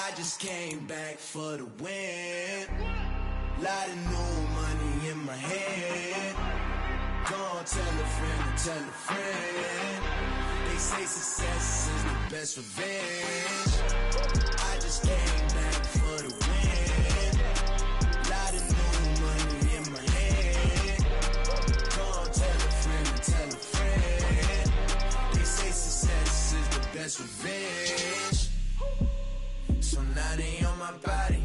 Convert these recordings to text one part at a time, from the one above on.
I just came back for the win. Lot of new money in my head. Gonna tell a friend to tell a friend. They say success is the best revenge. I just came back for the win. Lot of new money in my head. Gonna tell a friend to tell a friend. They say success is the best revenge. So now they on my body.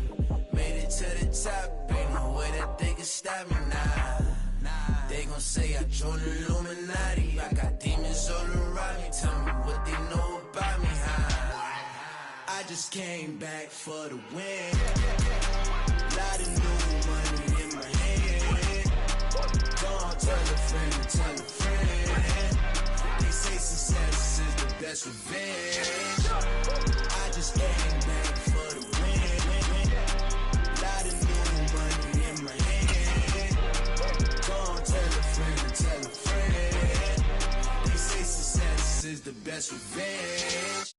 Made it to the top. Ain't no way that they can stop me now. They gon' say I joined the Illuminati. I got demons all around me. Tell me what they know about me, huh? I just came back for the win. Lot of new money in my head. Gonna tell a friend to tell a friend. They say success is the best revenge. I just came back for the win. Lot of new money in my head. Gonna tell a friend to tell a friend. They say success is the best revenge.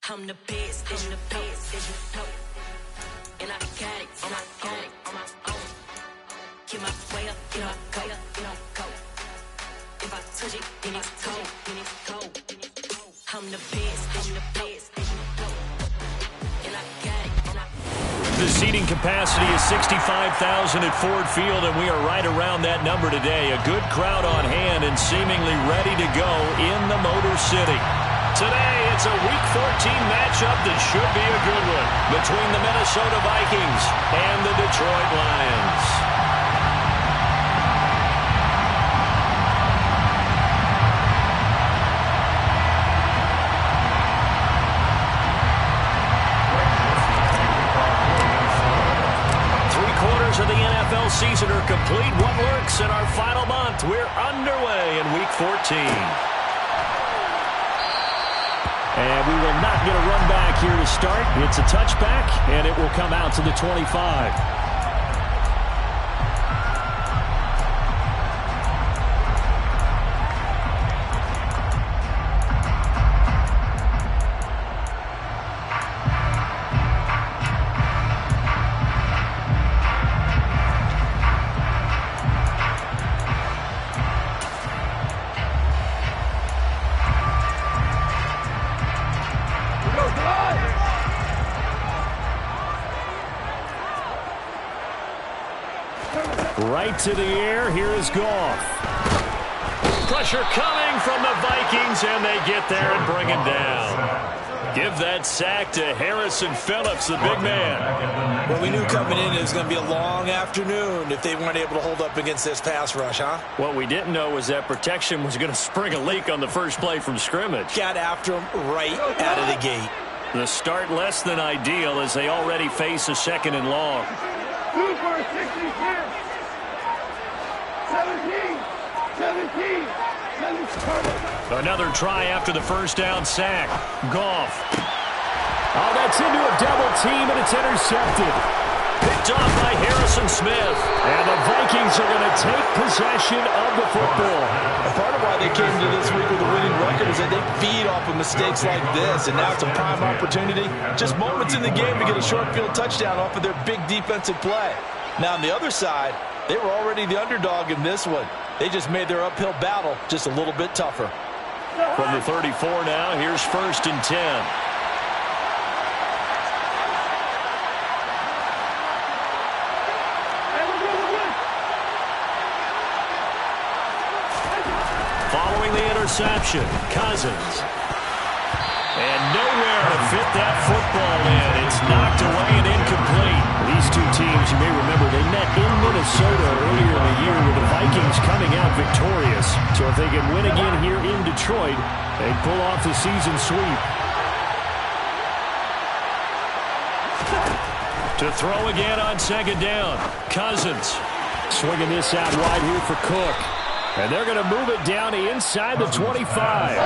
I'm the best, I'm the best, and I got it on my own. Get my way up, get my go. If I touch it, then it's cold. I'm the best, and I got it on my own. The seating capacity is 65,000 at Ford Field, and we are right around that number today. A good crowd on hand and seemingly ready to go in the Motor City. Today, it's a Week 14 matchup that should be a good one between the Minnesota Vikings and the Detroit Lions. 3/4 of the NFL season are complete. What works in our final month? We're underway in Week 14. And we will not get a run back here to start. It's a touchback, and it will come out to the 25. Right to the air. Here is Goff. Pressure coming from the Vikings, and they get there and bring him down. Give that sack to Harrison Phillips, the big man. Well, we knew coming in it was going to be a long afternoon if they weren't able to hold up against this pass rush, huh? What we didn't know was that protection was going to spring a leak on the first play from scrimmage. Got after him right out of the gate. The start less than ideal as they already face a 2nd and long. Super 66. 17. Another try after the first down sack. Goff. Oh, that's into a double team, and it's intercepted. Picked off by Harrison Smith. And the Vikings are going to take possession of the football. Part of why they came to this week with a winning record is that they feed off of mistakes like this, and now it's a prime opportunity. Just moments in the game to get a short field touchdown off of their big defensive play. Now, on the other side, they were already the underdog in this one. They just made their uphill battle just a little bit tougher. From the 34 now, here's 1st and 10. Following the interception, Cousins. And nowhere to fit that football in. It's knocked away and incomplete. These two teams, you may remember, they met in Minnesota earlier in the year with the Vikings coming out victorious. So if they can win again here in Detroit, they pull off the season sweep. To throw again on 2nd down. Cousins swinging this out wide here for Cook. And they're going to move it down inside the 25.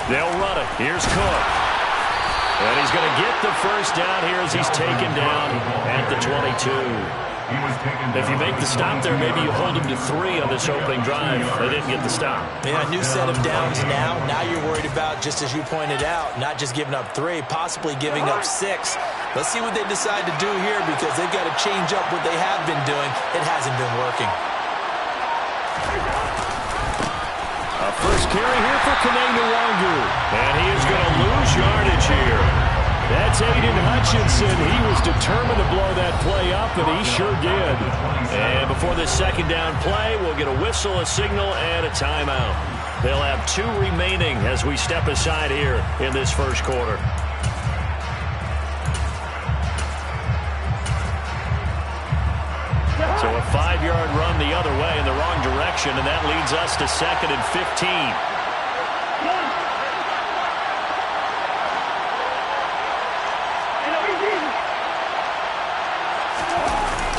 They'll run it. Here's Cook. And he's going to get the first down here as he's taken down at the 22. If you make the stop there, maybe you hold him to 3 on this opening drive. They didn't get the stop. Yeah, new set of downs now. Now you're worried about, just as you pointed out, not just giving up 3, possibly giving up 6. Let's see what they decide to do here because they've got to change up what they have been doing. It hasn't been working. A first carry here for Kanenga-Wangu. And he is going to lose yardage here. That's Aiden Hutchinson. He was determined to blow that play up, and he sure did. And before this second down play, we'll get a whistle, a signal, and a timeout. They'll have 2 remaining as we step aside here in this first quarter. So a 5-yard run the other way in the wrong direction, and that leads us to 2nd and 15.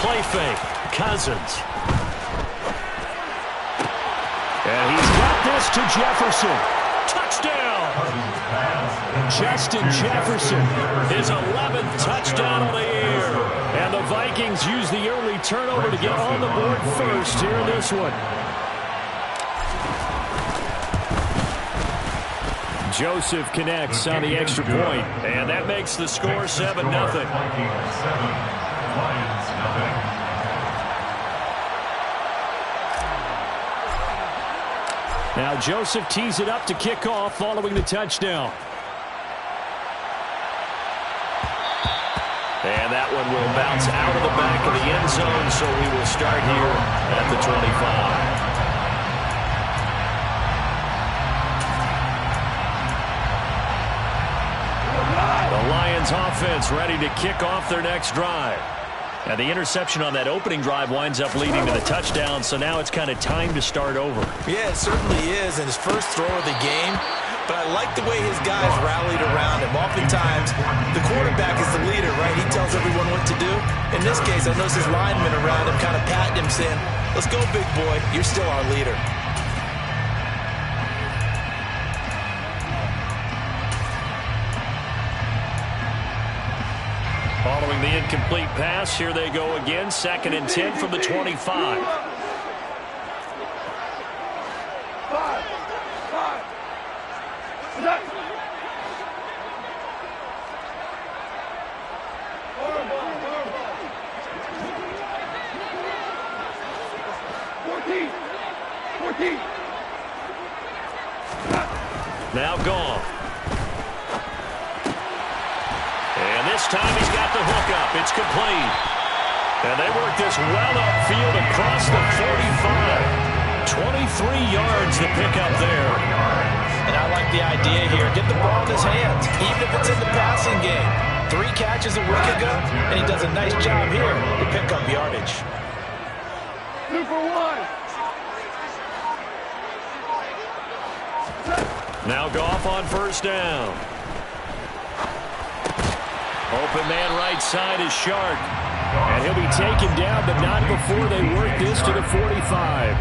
Play fake. Cousins. And he's got this to Jefferson. Touchdown! Justin Jefferson, his 11th touchdown on the year. And the Vikings use the early turnover to get on the board first here in this one. Joseph connects on the extra point, and that makes the score 7-0. Now Joseph tees it up to kick off following the touchdown. And that one will bounce out of the back of the end zone, so we will start here at the 25. The Lions offense ready to kick off their next drive. And the interception on that opening drive winds up leading to the touchdown, so now it's kind of time to start over. Yeah, it certainly is, and his first throw of the game. But I like the way his guys rallied around him. Oftentimes, the quarterback is the leader, right? He tells everyone what to do. In this case, I noticed his linemen around him kind of patting him, saying, "Let's go, big boy. You're still our leader." Following the incomplete pass, here they go again. 2nd and 10 from the 25. Now gone. And this time he's got the hook up. It's complete. And they work this well upfield across the 45. 23 yards to pick up there. And I like the idea here. Get the ball in his hands, even if it's in the passing game. 3 catches a week ago, and he does a nice job here to pick up yardage. 2 for 1. Now Goff on first down. Open man right side is Shark. And he'll be taken down, but not before they work this to the 45.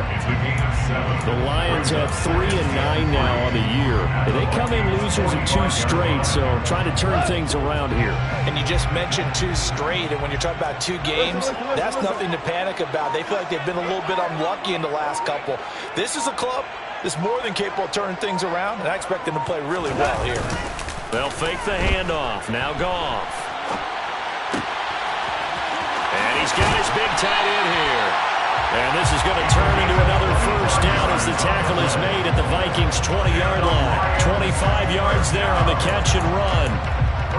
The Lions have 3-9 now on the year. And they come in losers of 2 straight, so trying to turn things around here. And you just mentioned 2 straight, and when you're talking about 2 games, that's nothing to panic about. They feel like they've been a little bit unlucky in the last couple. This is a club that's more than capable of turning things around, and I expect them to play really well here. They'll fake the handoff. Now Goff. And he's got his big tight end here. And this is going to turn into another first down as the tackle is made at the Vikings' 20-yard line. 25 yards there on the catch and run.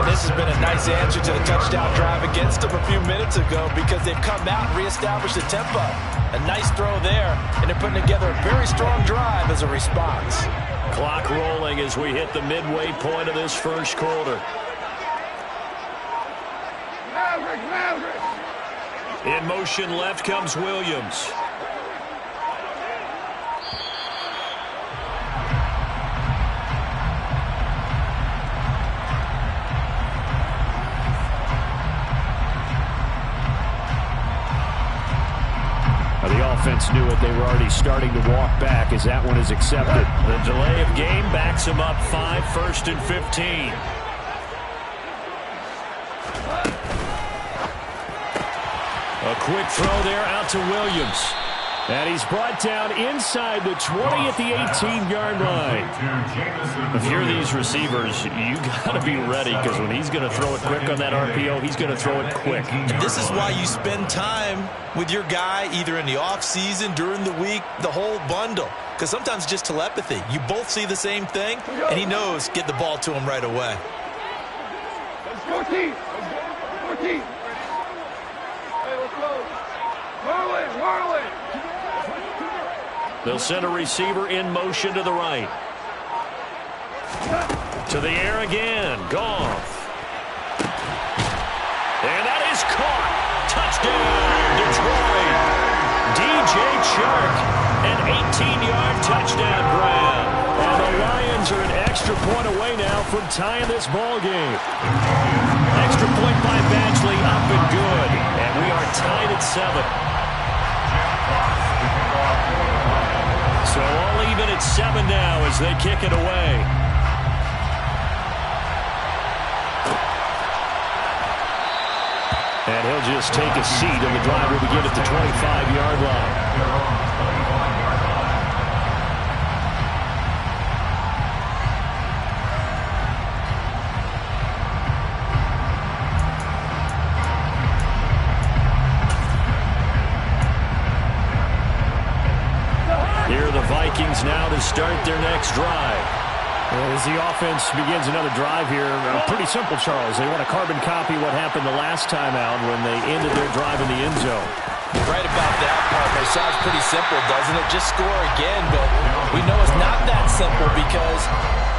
This has been a nice answer to the touchdown drive against them a few minutes ago because they've come out and reestablished the tempo. A nice throw there, and they're putting together a very strong drive as a response. Clock rolling as we hit the midway point of this first quarter. Maverick. In motion left comes Williams. The defense knew it. They were already starting to walk back as that one is accepted. The delay of game backs them up 5, 1st and 15. A quick throw there out to Williams. And he's brought down inside the 20 at the 18-yard line. If you're these receivers, you got to be ready, because when he's going to throw it quick on that RPO, he's going to throw it quick. And this is why you spend time with your guy either in the offseason, during the week, the whole bundle. Because sometimes it's just telepathy. You both see the same thing, and he knows get the ball to him right away. Let's go, team. Let's go. 14. Hey, let's go. Whirl it, whirl it. They'll send a receiver in motion to the right. To the air again. Goff. And that is caught. Touchdown, Detroit. DJ Chark, an 18-yard touchdown grab. And the Lions are an extra point away now from tying this ball game. Extra point by Badgley, up and good. And we are tied at 7. So all even at 7 now as they kick it away. And he'll just take a seat, and the drive will begin at the 25-yard line. Here are the Vikings now to start their next drive. As the offense begins another drive here, pretty simple, Charles. They want to carbon copy what happened the last time out when they ended their drive in the end zone. Right about that, partner. Sounds pretty simple, doesn't it? Just score again, but we know it's not that simple because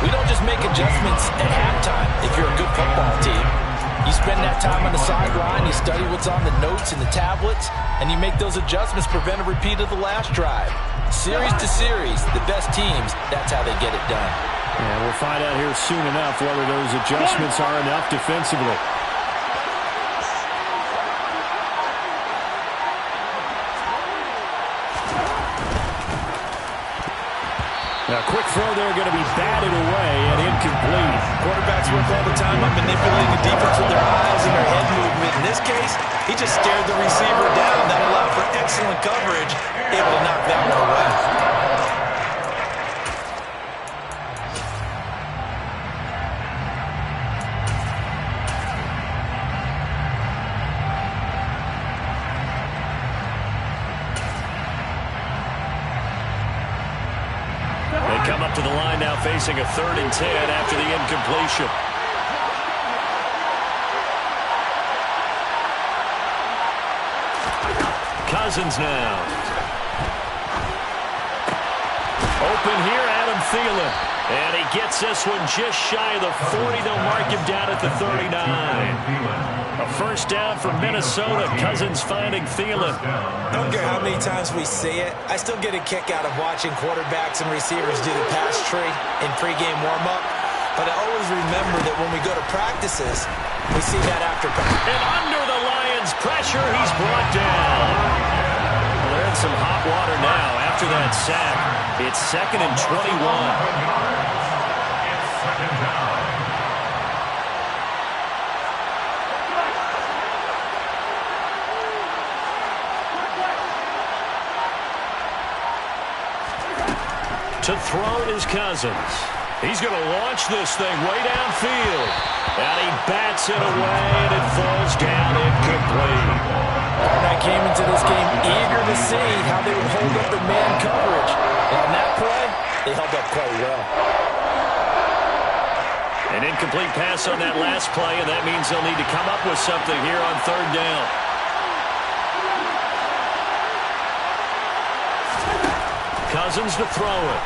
we don't just make adjustments at halftime if you're a good football team. You spend that time on the sideline, you study what's on the notes and the tablets, and you make those adjustments, prevent a repeat of the last drive. Series to series, the best teams, that's how they get it done. And we'll find out here soon enough whether those adjustments are enough defensively. A quick throw there going to be batted away and incomplete. Quarterbacks work all the time on manipulating the defense with their eyes and their head movement. In this case, he just stared the receiver down. That allowed for excellent coverage, able to knock that one away. They come up to the line now facing a 3rd and 10 after the incompletion. Cousins now. Open here, Adam Thielen. And he gets this one just shy of the 40. They'll mark him down at the 39. A first down for Minnesota. Cousins finding Thielen. I don't care how many times we see it. I still get a kick out of watching quarterbacks and receivers do the pass tree in pregame warm-up. But I always remember that when we go to practices, we see that after practice. And under the Lions' pressure, he's brought down. Well, they're in some hot water now after that sack. It's 2nd and 21. To throw is Cousins. He's going to launch this thing way downfield. And he bats it away, and it falls down incomplete. And I came into this game eager to see how they would hold up in man coverage. And on that play, they held up quite well. An incomplete pass on that last play, and that means they'll need to come up with something here on 3rd down. Cousins to throw it.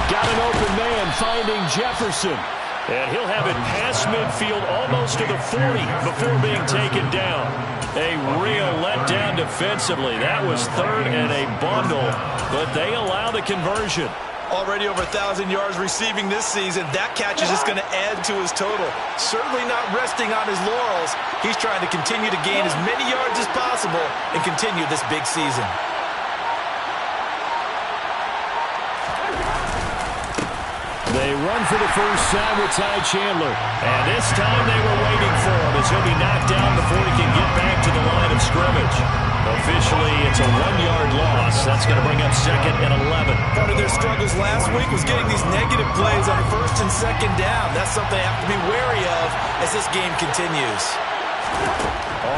Got an open man finding Jefferson. And he'll have it past midfield almost to the 40 before being taken down. A real letdown defensively. That was 3rd and a bundle, but they allow the conversion. Already over 1,000 yards receiving this season. That catch is just going to add to his total. Certainly not resting on his laurels. He's trying to continue to gain as many yards as possible and continue this big season. They run for the first time with Ty Chandler. And this time they were waiting for him as he'll be knocked down before he can get back to the line of scrimmage. Officially, it's a 1-yard loss. That's going to bring up 2nd and 11. Part of their struggles last week was getting these negative plays on 1st and 2nd down. That's something they have to be wary of as this game continues.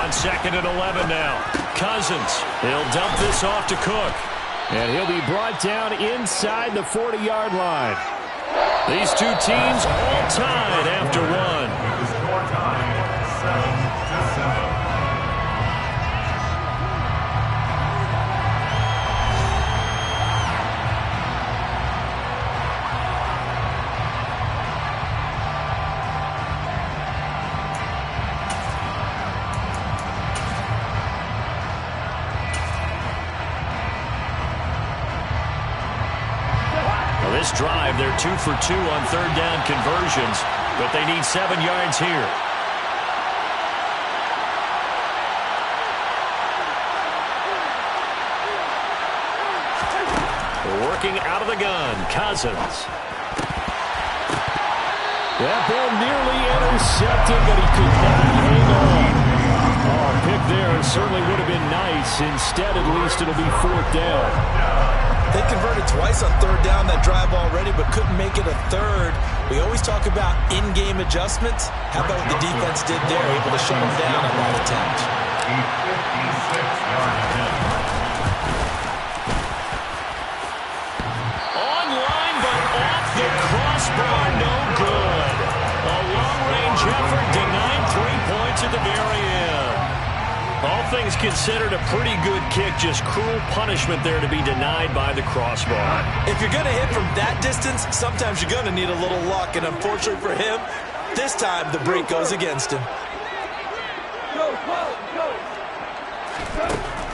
On 2nd and 11 now. Cousins. He'll dump this off to Cook. And he'll be brought down inside the 40-yard line. These two teams all tied after one. Score time, 7-7. This drive, they're 2 for 2 on 3rd down conversions, but they need 7 yards here. Working out of the gun, Cousins. That ball nearly intercepted, but he could not hang on. Oh, pick there certainly would have been nice. Instead, at least it'll be 4th down. They converted twice on 3rd down that drive already, but couldn't make it a 3rd. We always talk about in-game adjustments. How about what the defense did there, able to shut them down on that attempt? A 56-yard attempt. Online, but off the crossbar, no good. A long-range effort denied 3 points at the very end. All things considered, a pretty good kick, just cruel punishment there to be denied by the crossbar. If you're going to hit from that distance, sometimes you're going to need a little luck, and unfortunately for him, this time the break goes against him.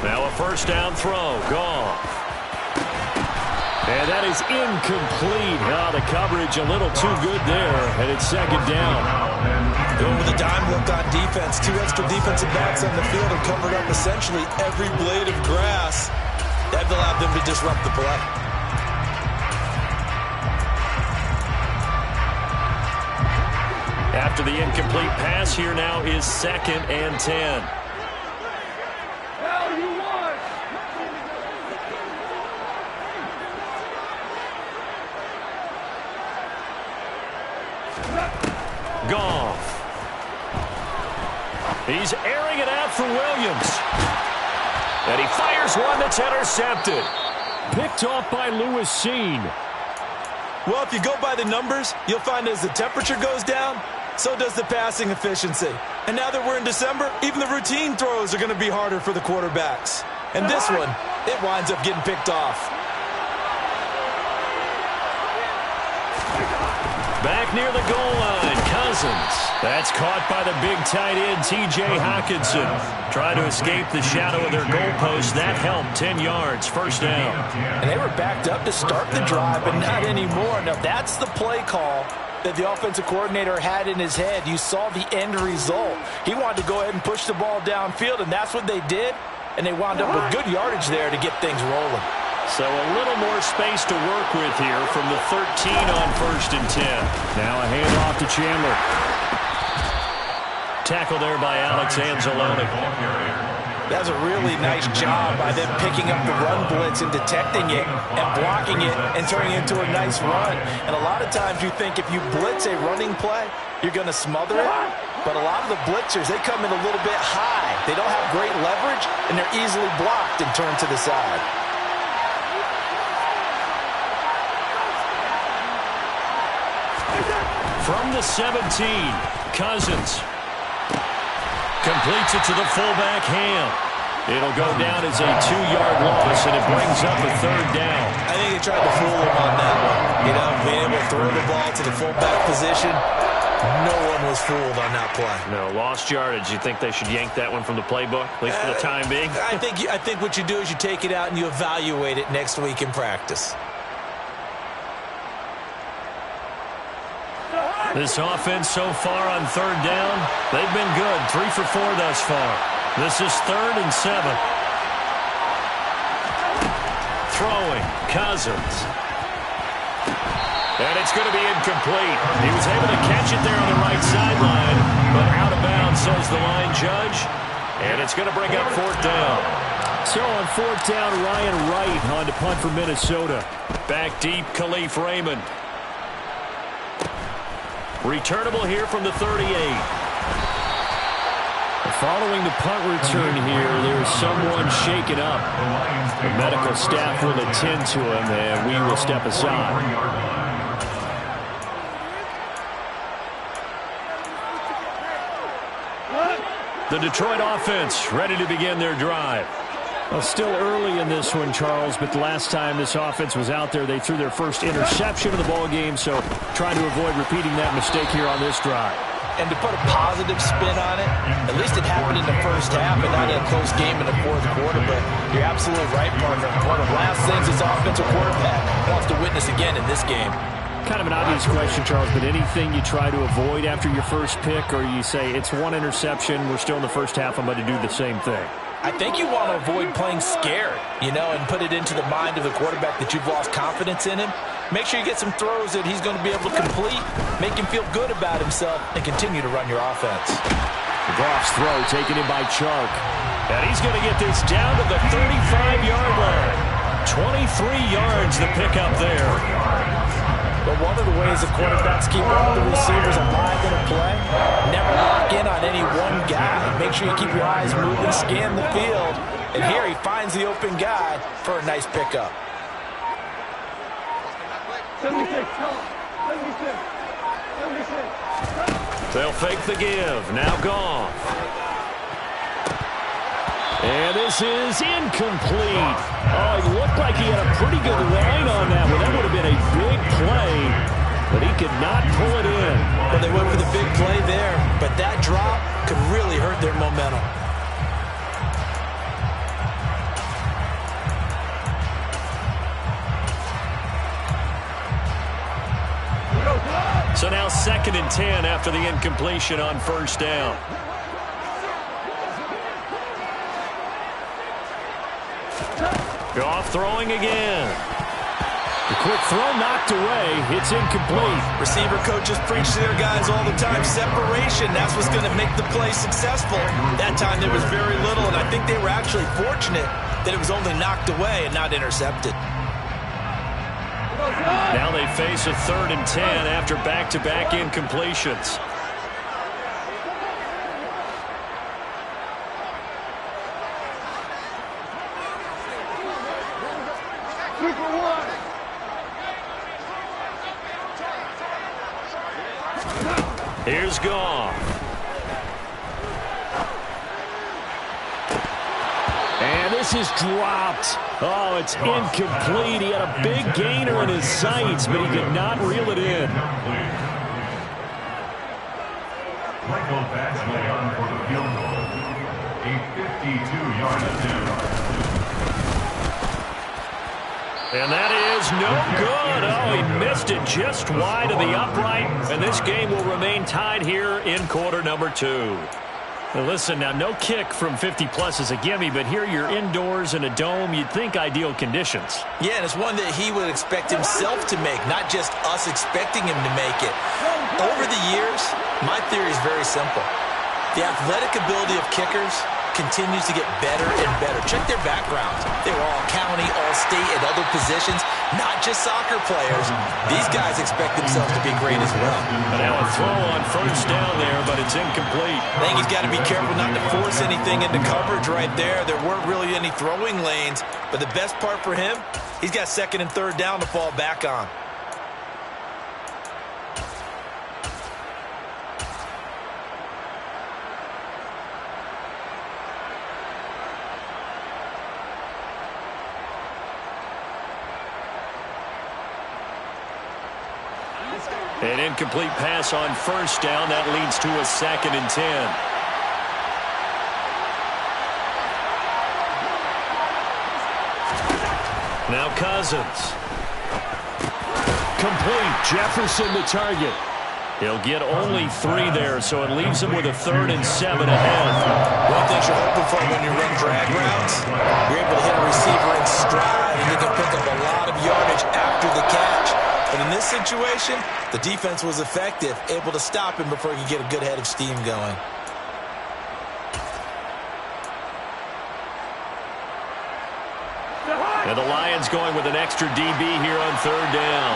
Now a 1st down throw, Goff. And that is incomplete. Oh, the coverage a little too good there, and it's 2nd down. Going with a dime look on defense. 2 extra defensive backs on the field and covered up essentially every blade of grass. That allowed them to disrupt the play. After the incomplete pass, here now is 2nd and 10. Hell, you won! Goff. He's airing it out for Williams. And he fires one that's intercepted. Picked off by Lewis Seen. Well, if you go by the numbers, you'll find as the temperature goes down, so does the passing efficiency. And now that we're in December, even the routine throws are going to be harder for the quarterbacks. And this one, it winds up getting picked off. Back near the goal line, Cousins. That's caught by the big tight end, T.J. Hockenson. Trying to escape the shadow of their goalpost. That helped. 10 yards, 1st down. And they were backed up to start the drive, but not anymore. Now, that's the play call that the offensive coordinator had in his head. You saw the end result. He wanted to go ahead and push the ball downfield, and that's what they did. And they wound up with good yardage there to get things rolling. So a little more space to work with here from the 13 on 1st and 10. Now a handoff to Chandler. Tackle there by Alex Anzalone. That was a really nice job by them picking up the run blitz and detecting it and blocking it and turning it into a nice run. And a lot of times you think if you blitz a running play, you're going to smother it. But a lot of the blitzers, they come in a little bit high. They don't have great leverage, and they're easily blocked and turned to the side. From the 17, Cousins completes it to the fullback, Ham. It'll go down as a 2-yard loss, and it brings up a 3rd down. I think they tried to fool him on that one. You know, being able to throw the ball to the fullback position, no one was fooled on that play. No, lost yardage. You think they should yank that one from the playbook, at least for the time being? I think what you do is you take it out and you evaluate it next week in practice. This offense so far on third down, they've been good. 3 for 4 thus far. This is 3rd and 7. Throwing, Cousins. And it's going to be incomplete. He was able to catch it there on the right sideline, but out of bounds, says the line judge. And it's going to bring up 4th down. So on 4th down, Ryan Wright on to punt for Minnesota. Back deep, Khalif Raymond. Returnable here from the 38. Following the punt return here, there's someone shaken up. The medical staff will attend to him, and we will step aside. The Detroit offense ready to begin their drive. Well, still early in this one, Charles, but the last time this offense was out there, they threw their first interception of the ball game, so trying to avoid repeating that mistake here on this drive. And to put a positive spin on it, at least it happened in the first half and not in a close game in the 4th quarter, but you're absolutely right, partner. One of the last things this offensive quarterback wants to witness again in this game. Kind of an obvious question, Charles, but anything you try to avoid after your first pick, or you say it's one interception, we're still in the first half, I'm going to do the same thing? I think you want to avoid playing scared, and put it into the mind of the quarterback that you've lost confidence in him. Make sure you get some throws that he's going to be able to complete, make him feel good about himself, and continue to run your offense. Goff's throw taken in by Chark. And he's going to get this down to the 35-yard line. 23 yards to pick up there. But one of the ways the quarterbacks keep all the receivers alive in a play, never lock in on any one guy. Make sure you keep your eyes moving, scan the field. And here he finds the open guy for a nice pickup. 76. They'll fake the give. Now Goff. And this is incomplete. Oh, it looked like he had a pretty good line on that one. That would have been a big play, but he could not pull it in. Well, they went for the big play there, but that drop could really hurt their momentum. So now 2nd and 10 after the incompletion on 1st down. Goff throwing again. The quick throw knocked away. It's incomplete. Receiver coaches preach to their guys all the time. Separation, that's what's going to make the play successful. That time there was very little, and I think they were actually fortunate that it was only knocked away and not intercepted. Now they face a 3rd and 10 after back-to-back incompletions. Here's Goff. And this is dropped. Oh, it's incomplete. He had a big gainer in his sights, but he could not reel it in. Michael Baxley on for the field goal. A 52-yard attempt. And that is no good. Oh, he missed it just wide of the upright. And this game will remain tied here in quarter number 2. Now listen, now no kick from 50-plus is a gimme, but here you're indoors in a dome. You'd think ideal conditions. Yeah, and it's one that he would expect himself to make, not just us expecting him to make it. Over the years, my theory is very simple. The athletic ability of kickers continues to get better and better. Check their backgrounds. They were all county, all state, and other positions, not just soccer players. These guys expect themselves to be great as well. But now a throw on 1st down there, but it's incomplete. I think he's got to be careful not to force anything into coverage right there. There weren't really any throwing lanes, but the best part for him, he's got 2nd and 3rd down to fall back on. An incomplete pass on 1st down. That leads to a 2nd and 10. Now Cousins. Complete. Jefferson the target. He'll get only 3 there, so it leaves him with a 3rd and 7 ahead. One thing you're hoping for when you run drag routes, you're able to hit a receiver in stride, and you can pick up a lot of yardage after the catch. But in this situation, the defense was effective, able to stop him before he could get a good head of steam going. And the Lions going with an extra DB here on 3rd down.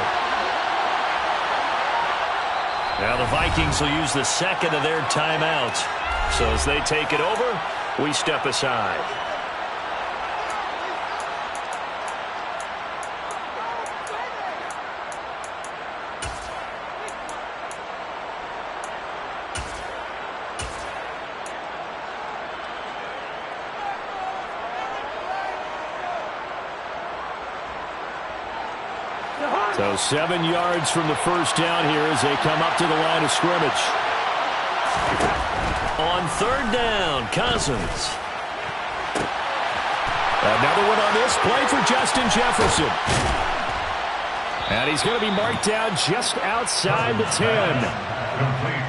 Now the Vikings will use the 2nd of their timeouts. So as they take it over, we step aside. So 7 yards from the first down here as they come up to the line of scrimmage. On 3rd down, Cousins. Another one on this play for Justin Jefferson. And he's going to be marked down just outside the 10.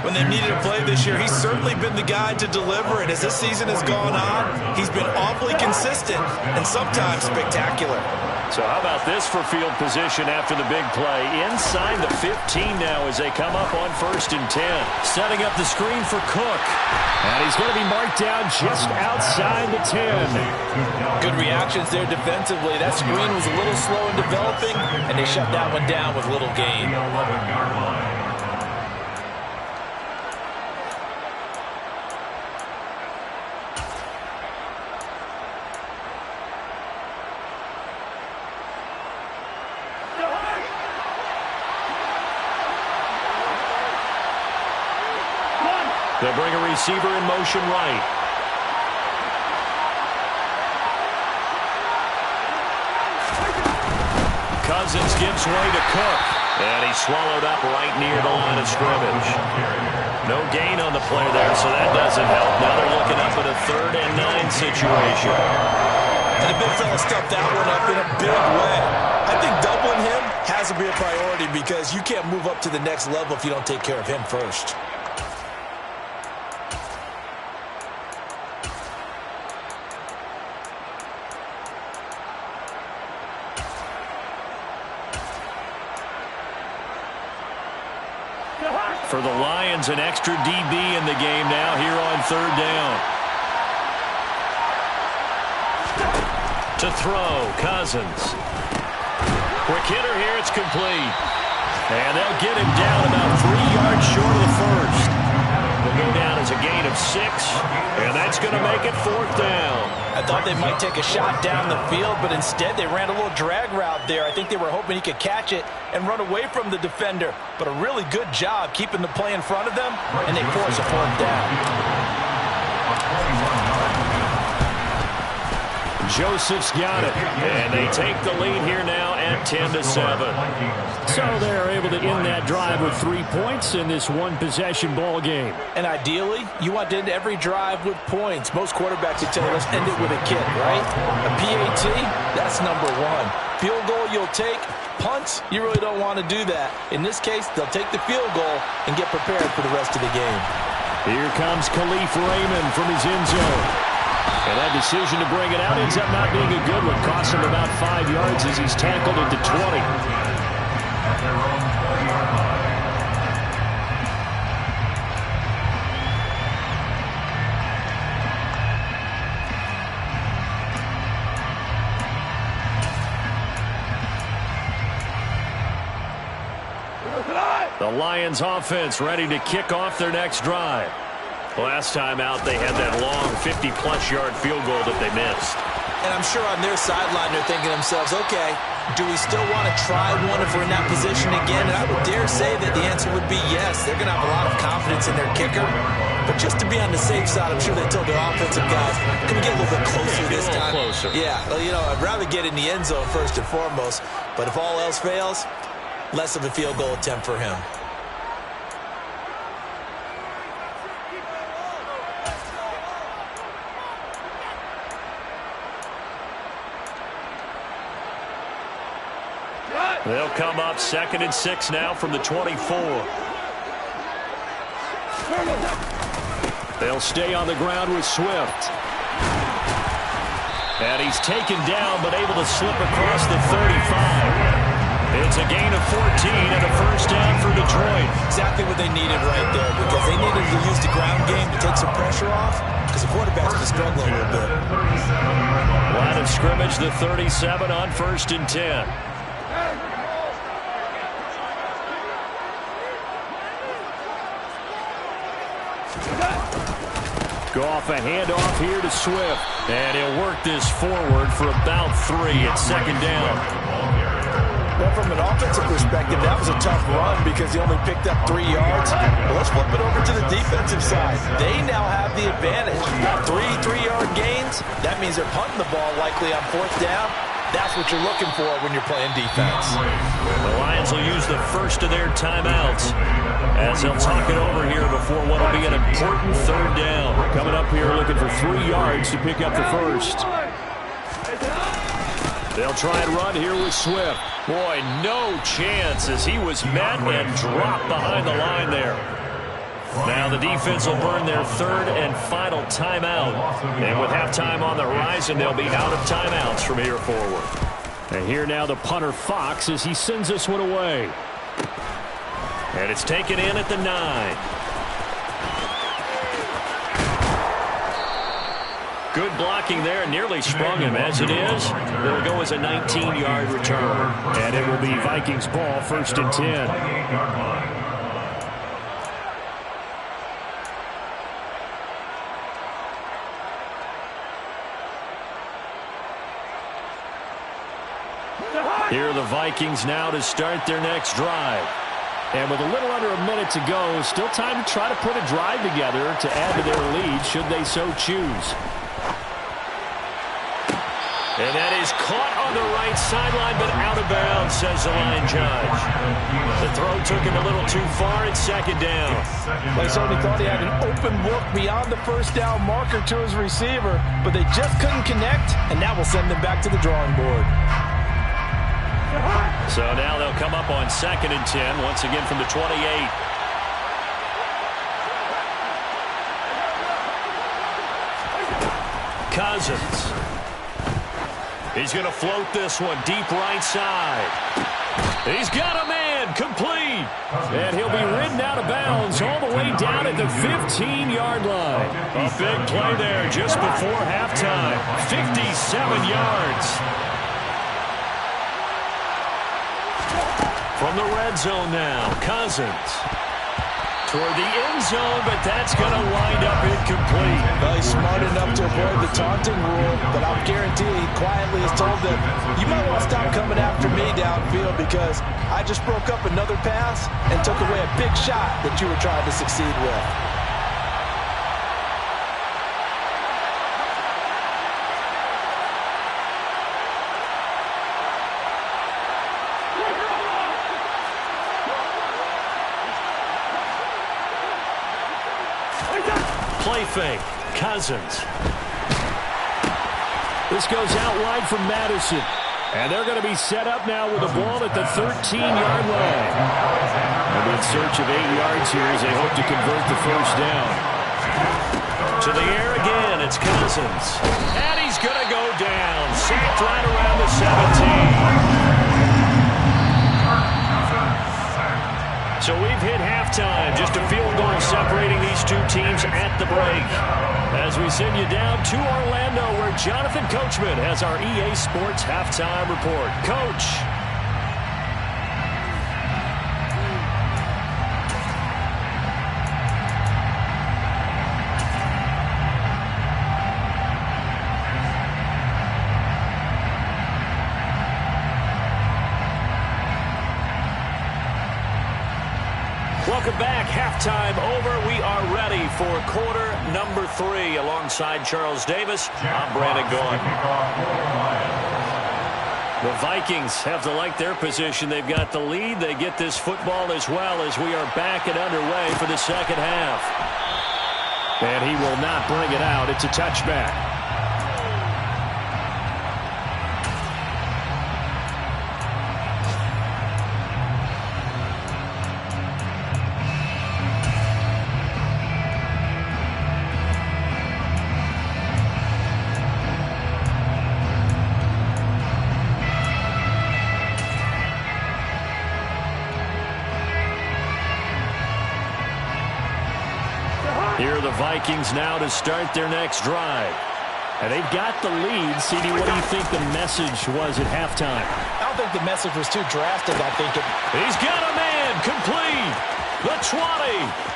When they needed a play this year, he's certainly been the guy to deliver it. As this season has gone on, he's been awfully consistent and sometimes spectacular. So how about this for field position after the big play? Inside the 15 now as they come up on 1st and 10. Setting up the screen for Cook. And he's going to be marked down just outside the 10. Good reactions there defensively. That screen was a little slow in developing, and they shut that one down with little gain. They'll bring a receiver in motion right. Cousins gives way to Cook. And he's swallowed up right near the line of scrimmage. No gain on the play there, so that doesn't help. Now they're looking up at a 3rd and 9 situation. And the big fella stuffed that one up in a big way. I think doubling him has to be a priority because you can't move up to the next level if you don't take care of him first. For the Lions, an extra DB in the game now here on 3rd down. To throw, Cousins. Quick hitter here, it's complete. And they'll get him down about 3 yards short of the first. They'll go down as a gain of 6, and that's going to make it 4th down. I thought they might take a shot down the field, but instead they ran a little drag route there. I think they were hoping he could catch it and run away from the defender. But a really good job keeping the play in front of them, and they force a 4th down. Joseph's got it, and they take the lead here now at 10-7. So they're able to end that drive with 3 points in this one-possession ball game. And ideally, you want to end every drive with points. Most quarterbacks would tell you, let's end it with a kick, right? A PAT, that's number 1. Field goal you'll take. Punts, you really don't want to do that. In this case, they'll take the field goal and get prepared for the rest of the game. Here comes Khalif Raymond from his end zone. And that decision to bring it out ends up not being a good one. Costs him about 5 yards as he's tackled into 20. The Lions offense ready to kick off their next drive. Last time out, they had that long 50-plus yard field goal that they missed. And I'm sure on their sideline they're thinking to themselves, okay, do we still want to try one if we're in that position again? And I would dare say that the answer would be yes. They're going to have a lot of confidence in their kicker. But just to be on the safe side, I'm sure they told their offensive guys, can we get a little bit closer this time? Closer. Yeah, well, you know, I'd rather get in the end zone first and foremost. But if all else fails, less of a field goal attempt for him. They'll come up 2nd and 6 now from the 24. They'll stay on the ground with Swift. And he's taken down, but able to slip across the 35. It's a gain of 14 and a first down for Detroit. Exactly what they needed right there, because they needed to use the ground game to take some pressure off, because the quarterback's been struggling a little bit. Line of scrimmage, the 37 on 1st and 10. Goff a handoff here to Swift. And he'll work this forward for about 3 at 2nd down. Well, from an offensive perspective, that was a tough run because he only picked up 3 yards. Well, let's flip it over to the defensive side. They now have the advantage. 3 3-yard gains. That means they're punting the ball likely on 4th down. That's what you're looking for when you're playing defense. The Lions will use the first of their timeouts as they'll talk it over here before what will be an important 3rd down. Coming up here looking for 3 yards to pick up the first. They'll try and run here with Swift. Boy, no chance as he was met and dropped behind the line there. Now the defense will burn their 3rd and final timeout. And with halftime on the horizon, they'll be out of timeouts from here forward. And here now the punter Fox as he sends this one away. And it's taken in at the 9. Good blocking there, nearly sprung him. As it is, it'll go as a 19-yard return. And it will be Vikings ball, 1st and 10. Here are the Vikings now to start their next drive. And with a little under a minute to go, still time to try to put a drive together to add to their lead should they so choose. And that is caught on the right sideline, but out of bounds, says the line judge. The throw took him a little too far. It's 2nd down. They certainly thought he had an open look beyond the 1st down marker to his receiver, but they just couldn't connect, and that will send them back to the drawing board. So now they'll come up on 2nd and 10, once again from the 28. Cousins. He's going to float this one deep right side. He's got a man, complete. And he'll be ridden out of bounds all the way down at the 15-yard line. A big play there just before halftime. 57 yards. From the red zone now, Cousins. Toward the end zone, but that's going to wind up incomplete. Well, he's smart enough to avoid the taunting rule, but I'll guarantee he quietly has told them, you might want to stop coming after me downfield because I just broke up another pass and took away a big shot that you were trying to succeed with. Play fake. Cousins. This goes out wide from Madison. And they're going to be set up now with the ball at the 13-yard line. And in search of 8 yards here as they hope to convert the first down. To the air again, it's Cousins. And he's going to go down. Sacked right around the 17. So we've hit halftime. Just a field goal separating these two teams at the break. As we send you down to Orlando, where Jonathan Coachman has our EA Sports halftime report. Coach. Welcome back. Halftime over. We are ready for quarter number 3. Alongside Charles Davis, I'm Brandon Gaughan. The Vikings have to like their position. They've got the lead. They get this football as well as we are back and underway for the second half. And he will not bring it out. It's a touchback. Here are the Vikings now to start their next drive. And they've got the lead. CD, what do you think the message was at halftime? I don't think the message was too drastic. I think He's got a man complete. The 20.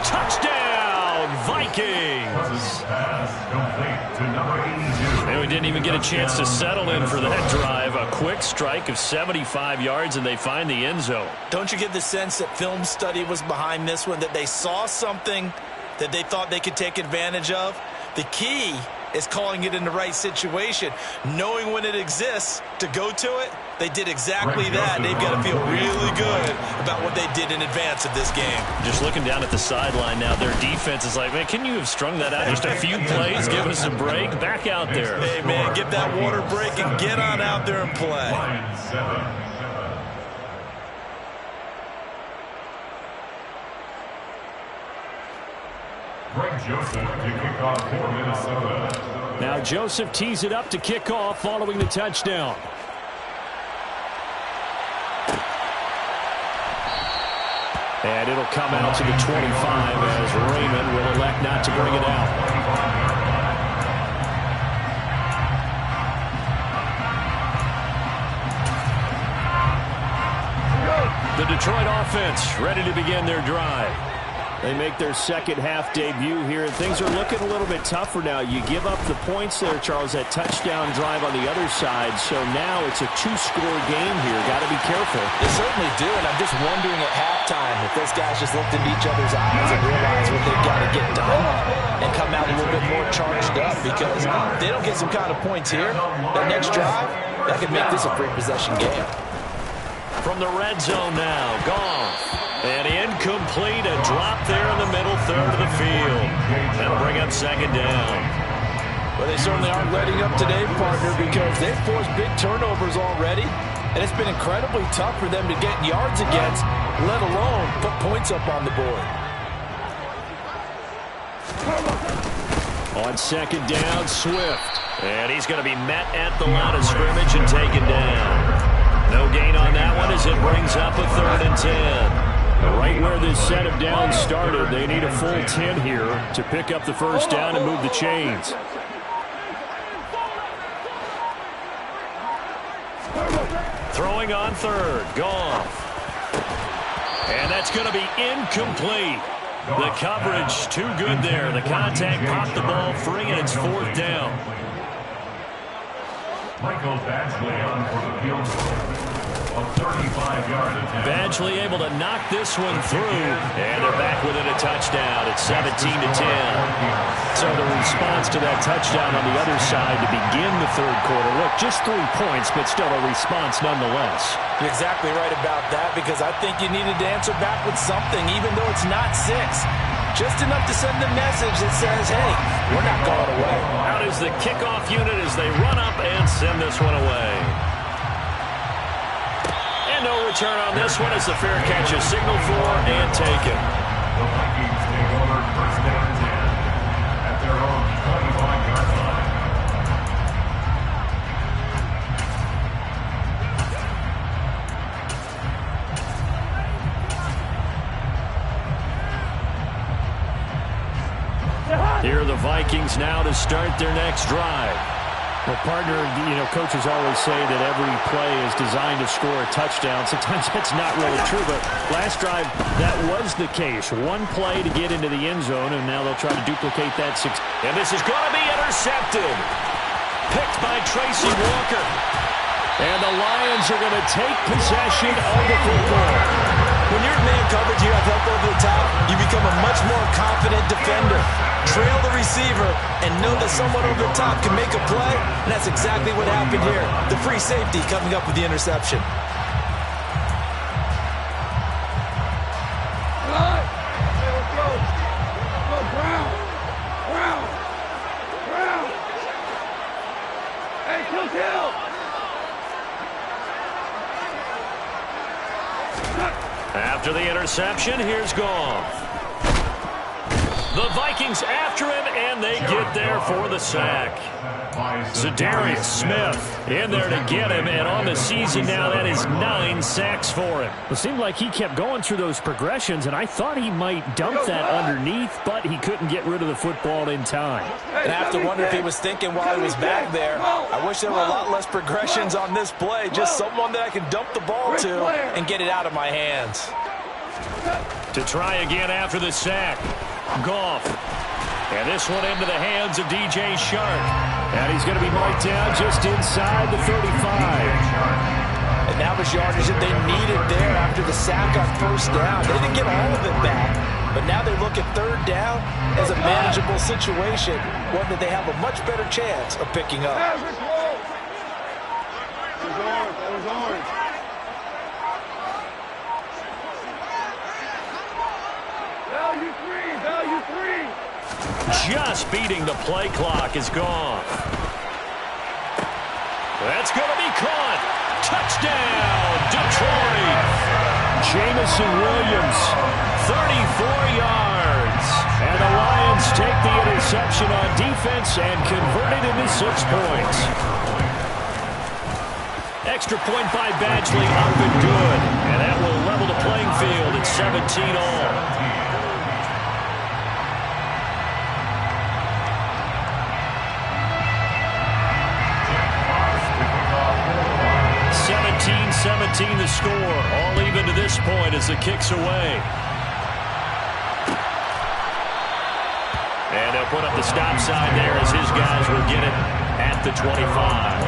Touchdown, Vikings. Pass complete to number 82. And we didn't even get a chance to settle in for that drive. A quick strike of 75 yards, and they find the end zone. Don't you get the sense that film study was behind this one, that they saw something that they thought they could take advantage of? The key is calling it in the right situation, knowing when it exists to go to it. They did exactly that. They've got to feel really good about what they did in advance of this game. Just looking down at the sideline now, their defense is like, man, can you have strung that out just a few plays? Give us a break. Back out there. Hey, man, get that water break and get on out there and play. Line 7. Greg Joseph to kick off for Minnesota. Now Joseph tees it up to kick off following the touchdown. And it'll come out to the 25 as Raymond will elect not to bring it out. The Detroit offense ready to begin their drive. They make their second half debut here, and things are looking a little bit tougher now. You give up the points there, Charles, that touchdown drive on the other side, so now it's a two-score game here. Got to be careful. They certainly do, and I'm just wondering at halftime if those guys just looked into each other's eyes and realized what they've got to get done and come out a little bit more charged up, because if they don't get some kind of points here, that next drive, that could make this a free-possession game. From the red zone now, Goff. And incomplete, a drop there in the middle third of the field. That'll bring up second down. Well, they certainly aren't letting up today, partner, because they've forced big turnovers already, and it's been incredibly tough for them to get yards against, let alone put points up on the board. On second down, Swift. And he's going to be met at the line of scrimmage and taken down. No gain on that one as it brings up a 3rd and 10. Right where this set of downs started, they need a full 10 here to pick up the first down and move the chains. Throwing on third, Goff. And that's going to be incomplete. The coverage too good there. The contact popped the ball free, and it's 4th down. Michael Badgley on for the field goal. A 35-yard attempt. Badgley able to knock this one through, and they're back within a touchdown. It's 17-10. So the response to that touchdown on the other side to begin the third quarter. Look, just 3 points, but still a response nonetheless. You're exactly right about that, because I think you needed to answer back with something, even though it's not 6. Just enough to send a message that says, hey, we're not going away. Out is the kickoff unit as they run up and send this one away. And no return on this one as the fair catch is signaled for and taken. The Vikings take over first down and 10 at their own 25-yard line. Here are the Vikings now to start their next drive. Well, partner, coaches always say that every play is designed to score a touchdown. Sometimes that's not really true, but last drive, that was the case. One play to get into the end zone, and now they'll try to duplicate that. And this is going to be intercepted. Picked by Tracy Walker. And the Lions are going to take possession of the football. When you're in man coverage, you have help over the top, you become a much more confident defender. Trail the receiver and know that someone over the top can make a play, and that's exactly what happened here. The free safety coming up with the interception. Let's go. Go, Brown. Hey, kill. After the interception, here's Goff. The Vikings after him, and they get there for the sack. Zadarius Smith in there to get him, and on the season now, that is 9 sacks for him. It seemed like he kept going through those progressions, and I thought he might dump that underneath, but he couldn't get rid of the football in time. And I have to wonder if he was thinking while he was back there, I wish there were a lot less progressions on this play, just someone that I can dump the ball to and get it out of my hands. To try again after the sack. Goff. And this one into the hands of DJ Shark. And he's going to be marked down just inside the 35. And that was yardage that they needed there after the sack on first down. They didn't get all of it back, but now they look at third down as a manageable situation, one that they have a much better chance of picking up. That was orange. Value three. Just beating the play clock is gone. That's going to be caught. Touchdown, Detroit. Jamison Williams, 34 yards. And the Lions take the interception on defense and convert it into 6 points. Extra point by Badgley, up and good. And that will level the playing field at 17 all. 17 the score. All even to this point as the kick's away. And they'll put up the stop sign there as his guys will get it at the 25.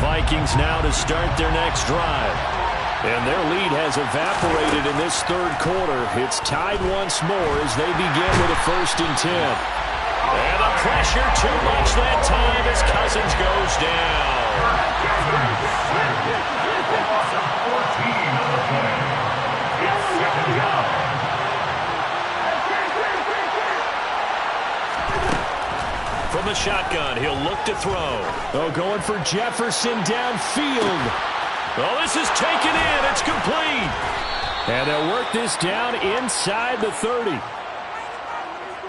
Vikings now to start their next drive. And their lead has evaporated in this third quarter. It's tied once more as they begin with a 1st and 10. And the pressure too much that time as Cousins goes down. From the shotgun, he'll look to throw. Oh, going for Jefferson downfield. Oh, this is taken in. It's complete. And they'll work this down inside the 30.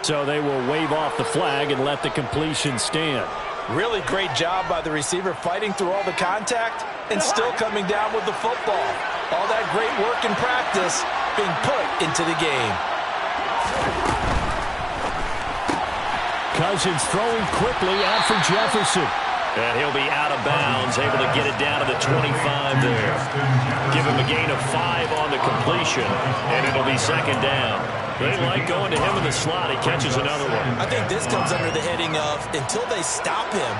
So they will wave off the flag and let the completion stand. Really great job by the receiver fighting through all the contact and still coming down with the football. All that great work in practice being put into the game. Cousins throwing quickly out for Jefferson. And he'll be out of bounds, able to get it down to the 25 there. Give him a gain of 5 on the completion, and it'll be 2nd down. They like going to him in the slot. He catches another one. I think this comes under the heading of, until they stop him,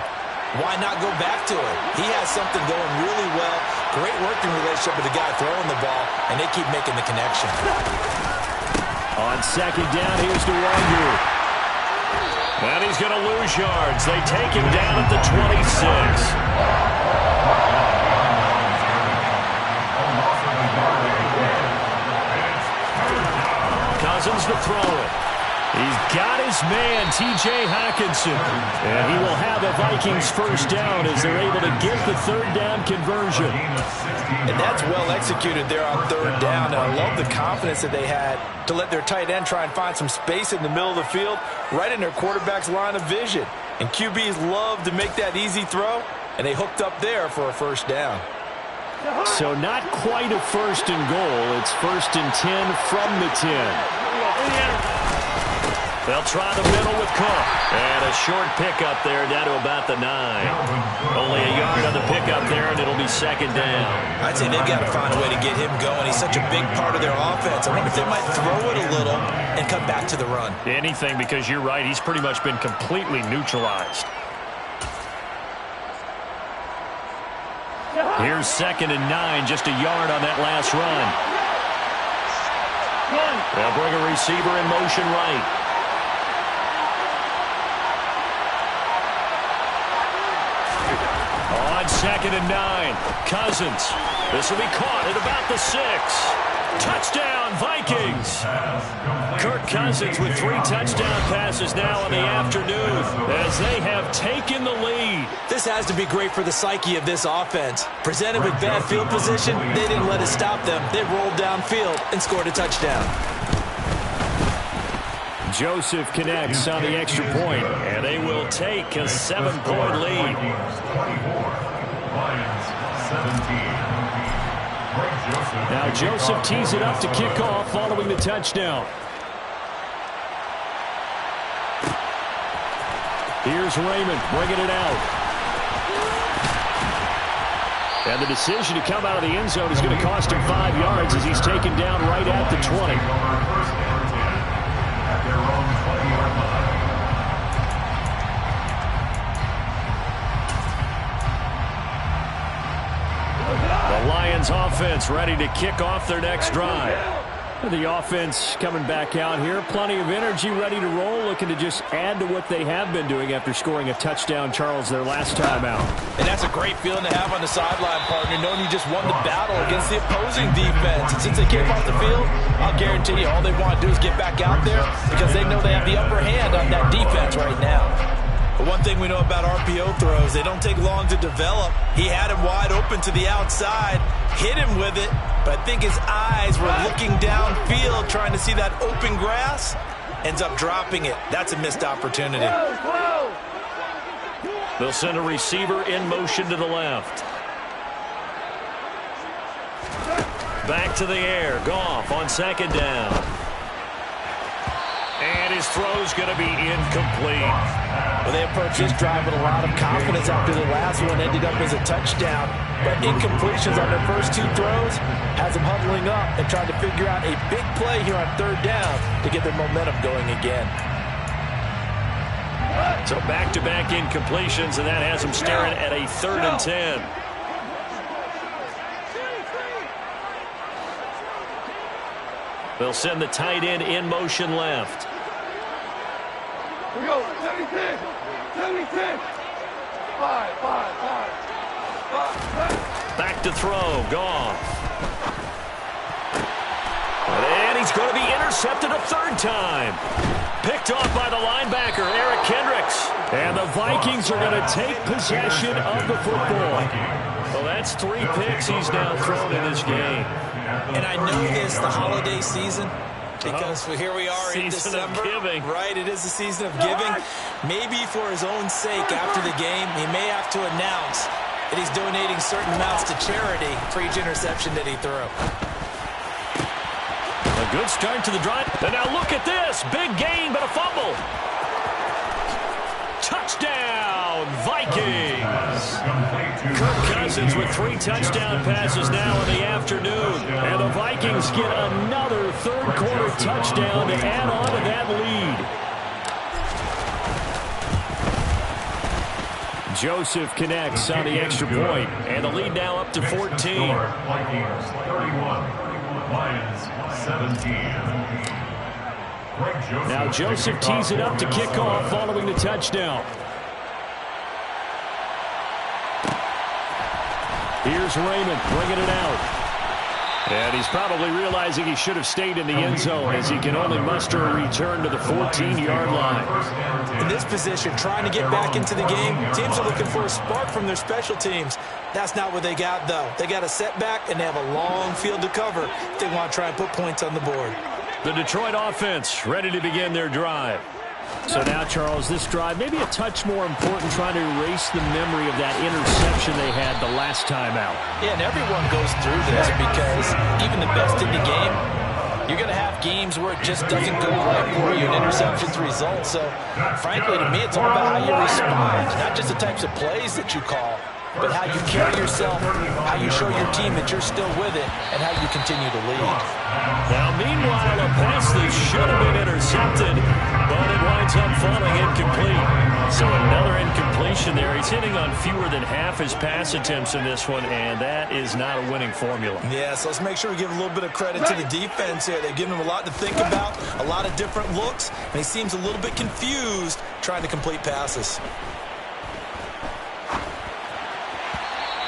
why not go back to it? He has something going really well. Great working relationship with the guy throwing the ball, and they keep making the connection. On 2nd down, here's the Wonder. And he's going to lose yards. They take him down at the 26. Cousins to throw it. He's got his man, T.J. Hockenson. And he will have a Vikings 1st down as they're able to get the 3rd down conversion. And that's well executed there on 3rd down. And I love the confidence that they had to let their tight end try and find some space in the middle of the field, right in their quarterback's line of vision. And QBs love to make that easy throw, and they hooked up there for a 1st down. So not quite a 1st and goal. It's 1st and 10 from the 10. They'll try the middle with Cook. And a short pickup there down to about the 9. Only a yard on the pickup there, and it'll be 2nd down. I'd say they've got to find a way to get him going. He's such a big part of their offense. I wonder if they might throw it a little and come back to the run. Anything, because you're right. He's pretty much been completely neutralized. Here's 2nd and 9, just a yard on that last run. They'll bring a receiver in motion right. On 2nd and 9, Cousins. This will be caught at about the 6. Touchdown, Vikings. Kirk Cousins with 3 touchdown passes now in the afternoon as they have taken the lead. This has to be great for the psyche of this offense. Presented with bad field position, they didn't let it stop them. They rolled downfield and scored a touchdown. Joseph connects on the extra point, and they will take a 7-point lead. Now Joseph tees it up to kick off following the touchdown. Here's Raymond bringing it out. And the decision to come out of the end zone is going to cost him 5 yards as he's taken down right at the 20. The Lions offense ready to kick off their next drive. The offense coming back out here. Plenty of energy, ready to roll, looking to just add to what they have been doing after scoring a touchdown, Charles, their last time out. And that's a great feeling to have on the sideline, partner, knowing you just won the battle against the opposing defense. And since they came off the field, I'll guarantee you all they want to do is get back out there because they know they have the upper hand on that defense right now. But one thing we know about RPO throws, they don't take long to develop. He had him wide open to the outside, hit him with it, but I think his eyes were looking downfield trying to see that open grass. Ends up dropping it. That's a missed opportunity. They'll send a receiver in motion to the left. Back to the air. Goff on 2nd down. And his throw's going to be incomplete. Well, they approached this drive with a lot of confidence after the last one ended up as a touchdown. But incompletions on their first 2 throws has them huddling up and trying to figure out a big play here on 3rd down to get their momentum going again. So back-to-back incompletions, and that has them staring at a 3rd and 10. They'll send the tight end in motion left. We go, 76, 76. 5. Back to throw, Goff. And he's going to be intercepted a 3rd time. Picked off by the linebacker, Eric Kendricks. And the Vikings are going to take possession of the football. Well, that's 3 picks he's now thrown in this game. And I know this, the holiday season, because here we are in December. Of giving. Right, it is the season of giving. Maybe for his own sake after the game, he may have to announce that he's donating certain amounts to charity for each interception that he threw. A good start to the drive. And now look at this. Big gain, but a fumble. Touchdown, Vikings. Kirk Cousins with 3 touchdown passes now in the afternoon. And the Vikings get another 3rd quarter touchdown to add on to that lead. Joseph connects on the extra point, and the lead now up to 14. Vikings 31, Lions 17. Now Joseph tees it up to kick off following the touchdown. Here's Raymond bringing it out. And he's probably realizing he should have stayed in the end zone as he can only muster a return to the 14-yard line. In this position, trying to get back into the game, teams are looking for a spark from their special teams. That's not what they got, though. They got a setback, and they have a long field to cover if they want to try and put points on the board. The Detroit offense ready to begin their drive. So now, Charles, this drive maybe a touch more important, trying to erase the memory of that interception they had the last time out. Yeah, and everyone goes through this because even the best in the game, you're going to have games where it just doesn't go right for you and interceptions result. So, frankly, to me, it's all about how you respond, not just the types of plays that you call, but how you carry yourself, how you show your team that you're still with it, and how you continue to lead. Now, meanwhile, a pass that should have been intercepted, but it winds up falling incomplete. So another incompletion interception there. He's hitting on fewer than half his pass attempts in this one, and that is not a winning formula. Yeah, so let's make sure we give a little bit of credit to the defense here. They've given him a lot to think about, a lot of different looks, and he seems a little bit confused trying to complete passes.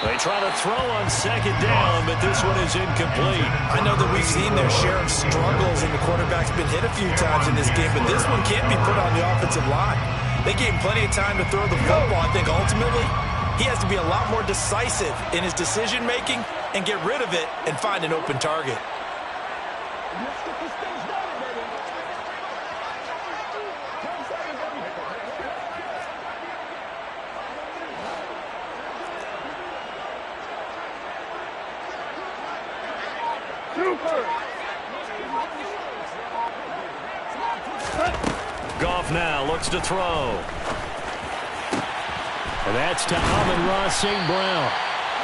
They try to throw on second down, but this one is incomplete. I know that we've seen their share of struggles, and the quarterback's been hit a few times in this game, but this one can't be put on the offensive line. They gave him plenty of time to throw the football. I think ultimately he has to be a lot more decisive in his decision-making and get rid of it and find an open target. Goff now looks to throw. And that's to Amon-Ra St. Brown.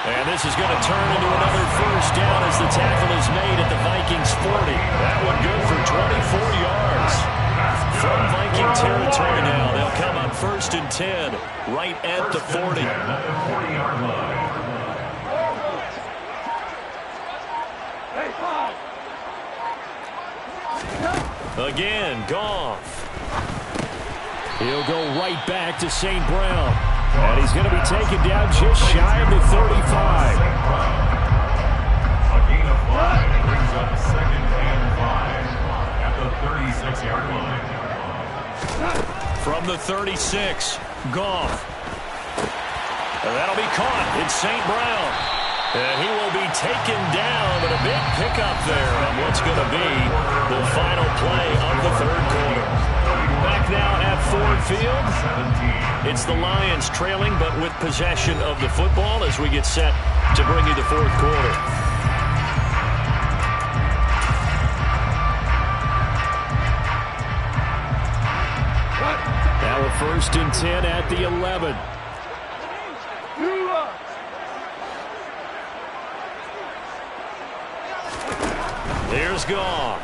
And this is going to turn into another first down as the tackle is made at the Vikings 40. That one good for 24 yards. From Viking territory now, they'll come on 1st and 10, right at the 40. Again, Goff. He'll go right back to St. Brown. And he's going to be taken down just shy of the 35. A gain of 5 brings up 2nd and 5 at the 36-yard line. From the 36, Goff. And that'll be caught. It's St. Brown. And he will be taken down, but a big pickup there on what's going to be the final play of the 3rd quarter. Back now at Ford Field. It's the Lions trailing, but with possession of the football as we get set to bring you the 4th quarter. Now a 1st and 10 at the 11. Here's Goff.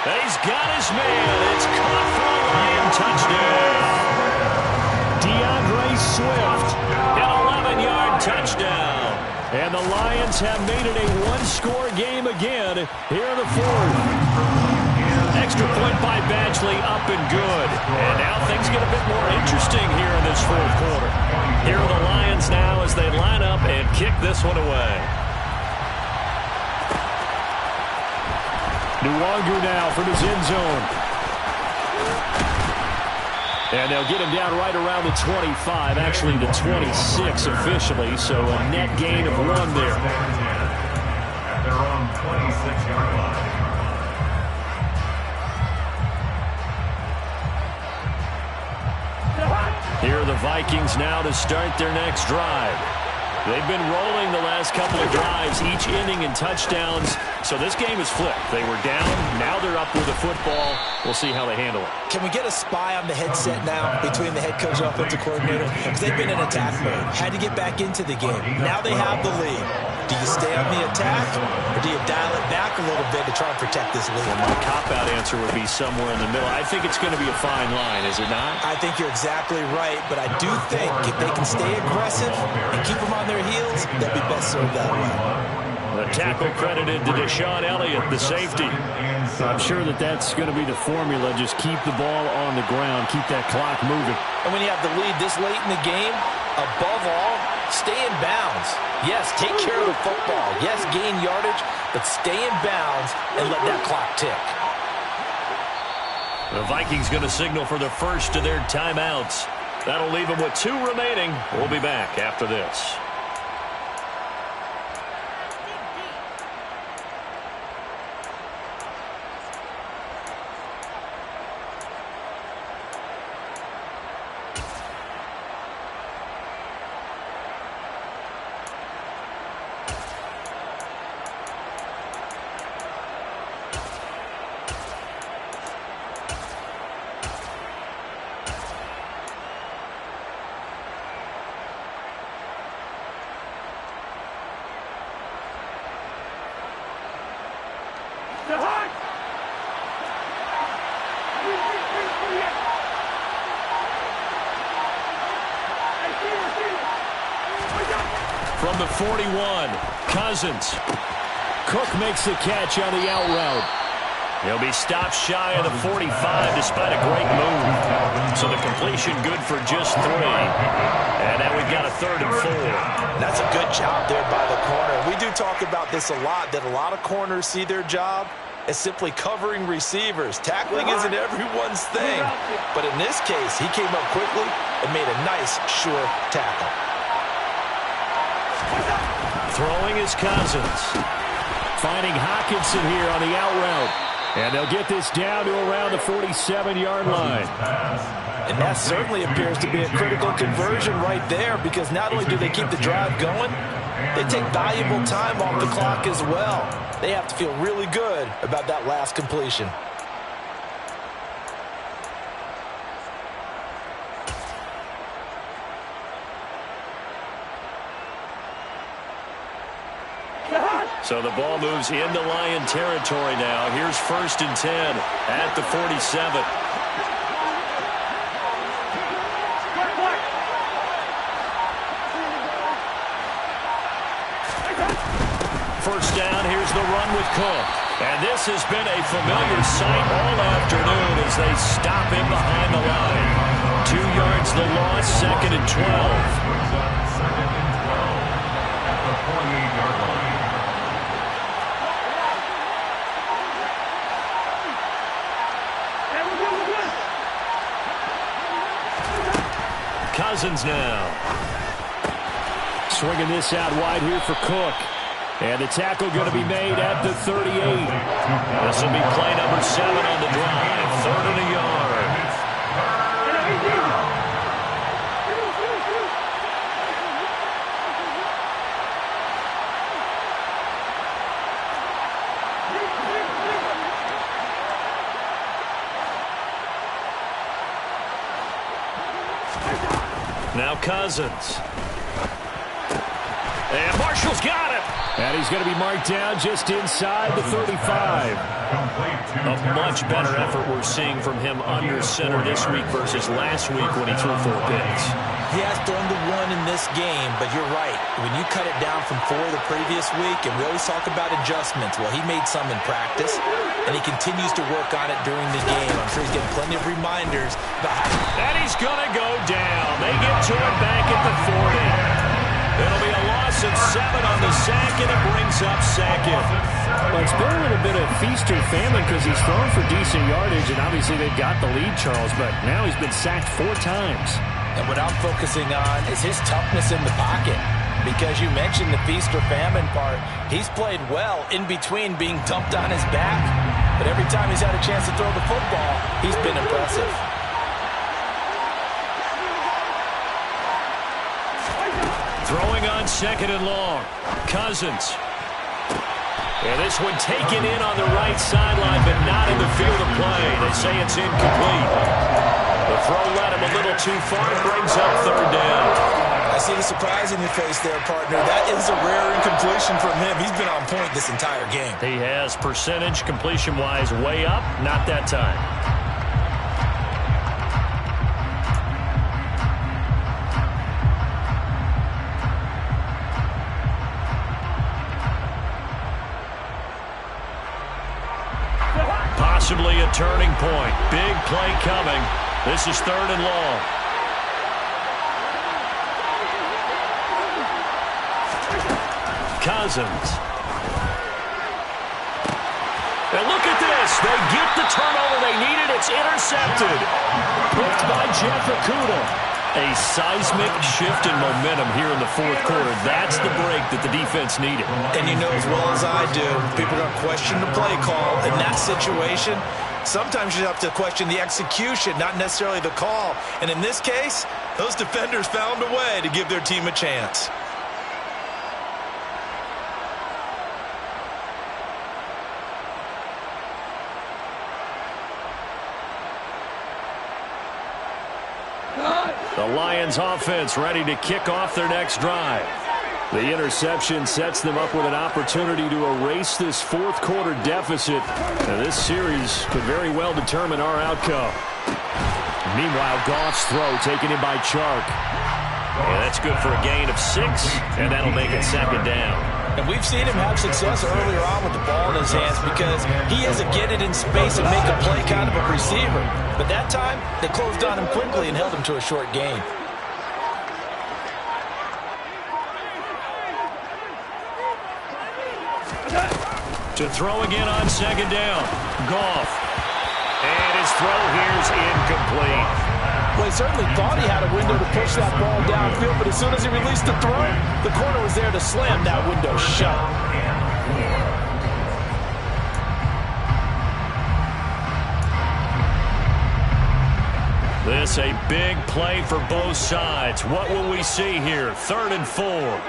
He's got his man. It's caught for a Lion touchdown. DeAndre Swift, an 11-yard touchdown. And the Lions have made it a one-score game again here in the 4th. Extra point by Badgley, up and good. And now things get a bit more interesting here in this 4th quarter. Here are the Lions now as they line up and kick this one away. Nwangu now from his end zone. And they'll get him down right around the 25, actually the 26 officially, so a net gain of 1 there. At their own 26-yard line. Here are the Vikings now to start their next drive. They've been rolling the last couple of drives, each inning in touchdowns. So this game is flipped. They were down. Now they're up with the football. We'll see how they handle it. Can we get a spy on the headset now between the head coach and offensive coordinator? Because they've been in attack mode. Had to get back into the game. Now they have the lead. Do you stay on the attack, or do you dial it back a little bit to try and protect this lead? Well, my cop-out answer would be somewhere in the middle. I think it's going to be a fine line, is it not? I think you're exactly right, but I do think if they can stay aggressive and keep them on their heels, they'll be best served that way. The tackle credited to Deshaun Elliott, the safety. I'm sure that's going to be the formula. Just keep the ball on the ground. Keep that clock moving. And when you have the lead this late in the game, above all, stay in bounds. Yes, take care of the football. Yes, gain yardage, but stay in bounds and let that clock tick. The Vikings going to signal for the first of their timeouts. That'll leave them with 2 remaining. We'll be back after this. From the 41, Cousins. Cook makes the catch on the out route. He'll be stopped shy of the 45 despite a great move. So the completion good for just 3. And now we've got a 3rd and 4. That's a good job there by the corner. We do talk about this a lot, that a lot of corners see their job as simply covering receivers. Tackling isn't everyone's thing. But in this case, he came up quickly and made a nice, sure tackle. Throwing is Cousins. Finding Hockenson here on the out route. And they'll get this down to around the 47-yard line. And that certainly appears to be a critical conversion right there, because not only do they keep the drive going, they take valuable time off the clock as well. They have to feel really good about that last completion. So the ball moves into Lion territory now. Here's 1st and 10 at the 47. First down, here's the run with Cook. And this has been a familiar sight all afternoon as they stop him behind the line. 2 yards the loss, 2nd and 12. Second and 12 at the 48-yard line. Cousins now. Swinging this out wide here for Cook. And the tackle going to be made at the 38. This will be play number 7 on the drive. 3rd and a yard. Now Cousins. And Marshall's got it. And he's going to be marked down just inside the 35. A much better effort we're seeing from him under center this week versus last week when he threw 4 picks. He has thrown the 1 in this game, but you're right. When you cut it down from 4 the previous week, and we always talk about adjustments, well, he made some in practice, and he continues to work on it during the game. I'm sure he's getting plenty of reminders about how... And he's going to go down. They get to him back at the 40. It'll be a loss of 7 on the sack, and it brings up 2nd. Well, it's been a little bit of feast or famine because he's thrown for decent yardage, and obviously they've got the lead, Charles, but now he's been sacked 4 times. And what I'm focusing on is his toughness in the pocket, because you mentioned the feast or famine part. He's played well in between being dumped on his back, but every time he's had a chance to throw the football, he's been impressive. Throwing on 2nd and long. Cousins. And this one taken in on the right sideline, but not in the field of play. They say it's incomplete. The throw led him a little too far. Brings up 3rd down. I see the surprise in your face there, partner. That is a rare incompletion from him. He's been on point this entire game. He has percentage completion-wise way up. Not that time. Possibly a turning point. Big play coming. This is 3rd and long. Cousins. And look at this. They get the turnover they needed. It's intercepted. Picked by Jeff Okudah. A seismic shift in momentum here in the 4th quarter. That's the break that the defense needed. And you know as well as I do, people are going to question the play call in that situation. Sometimes you have to question the execution, not necessarily the call. And in this case, those defenders found a way to give their team a chance. The Lions offense ready to kick off their next drive. The interception sets them up with an opportunity to erase this 4th quarter deficit. Now, this series could very well determine our outcome. Meanwhile, Goff's throw taken in by Chark. And that's good for a gain of 6, and that'll make it second down. And we've seen him have success earlier on with the ball in his hands because he is a get it in space and make a play kind of a receiver. But that time, they closed on him quickly and held him to a short gain. To throw again on second down. Goff. And his throw here's incomplete. Well, he certainly thought he had a window to push that ball downfield, but as soon as he released the throw, the corner was there to slam that window shut. This a big play for both sides. What will we see here? 3rd and 4.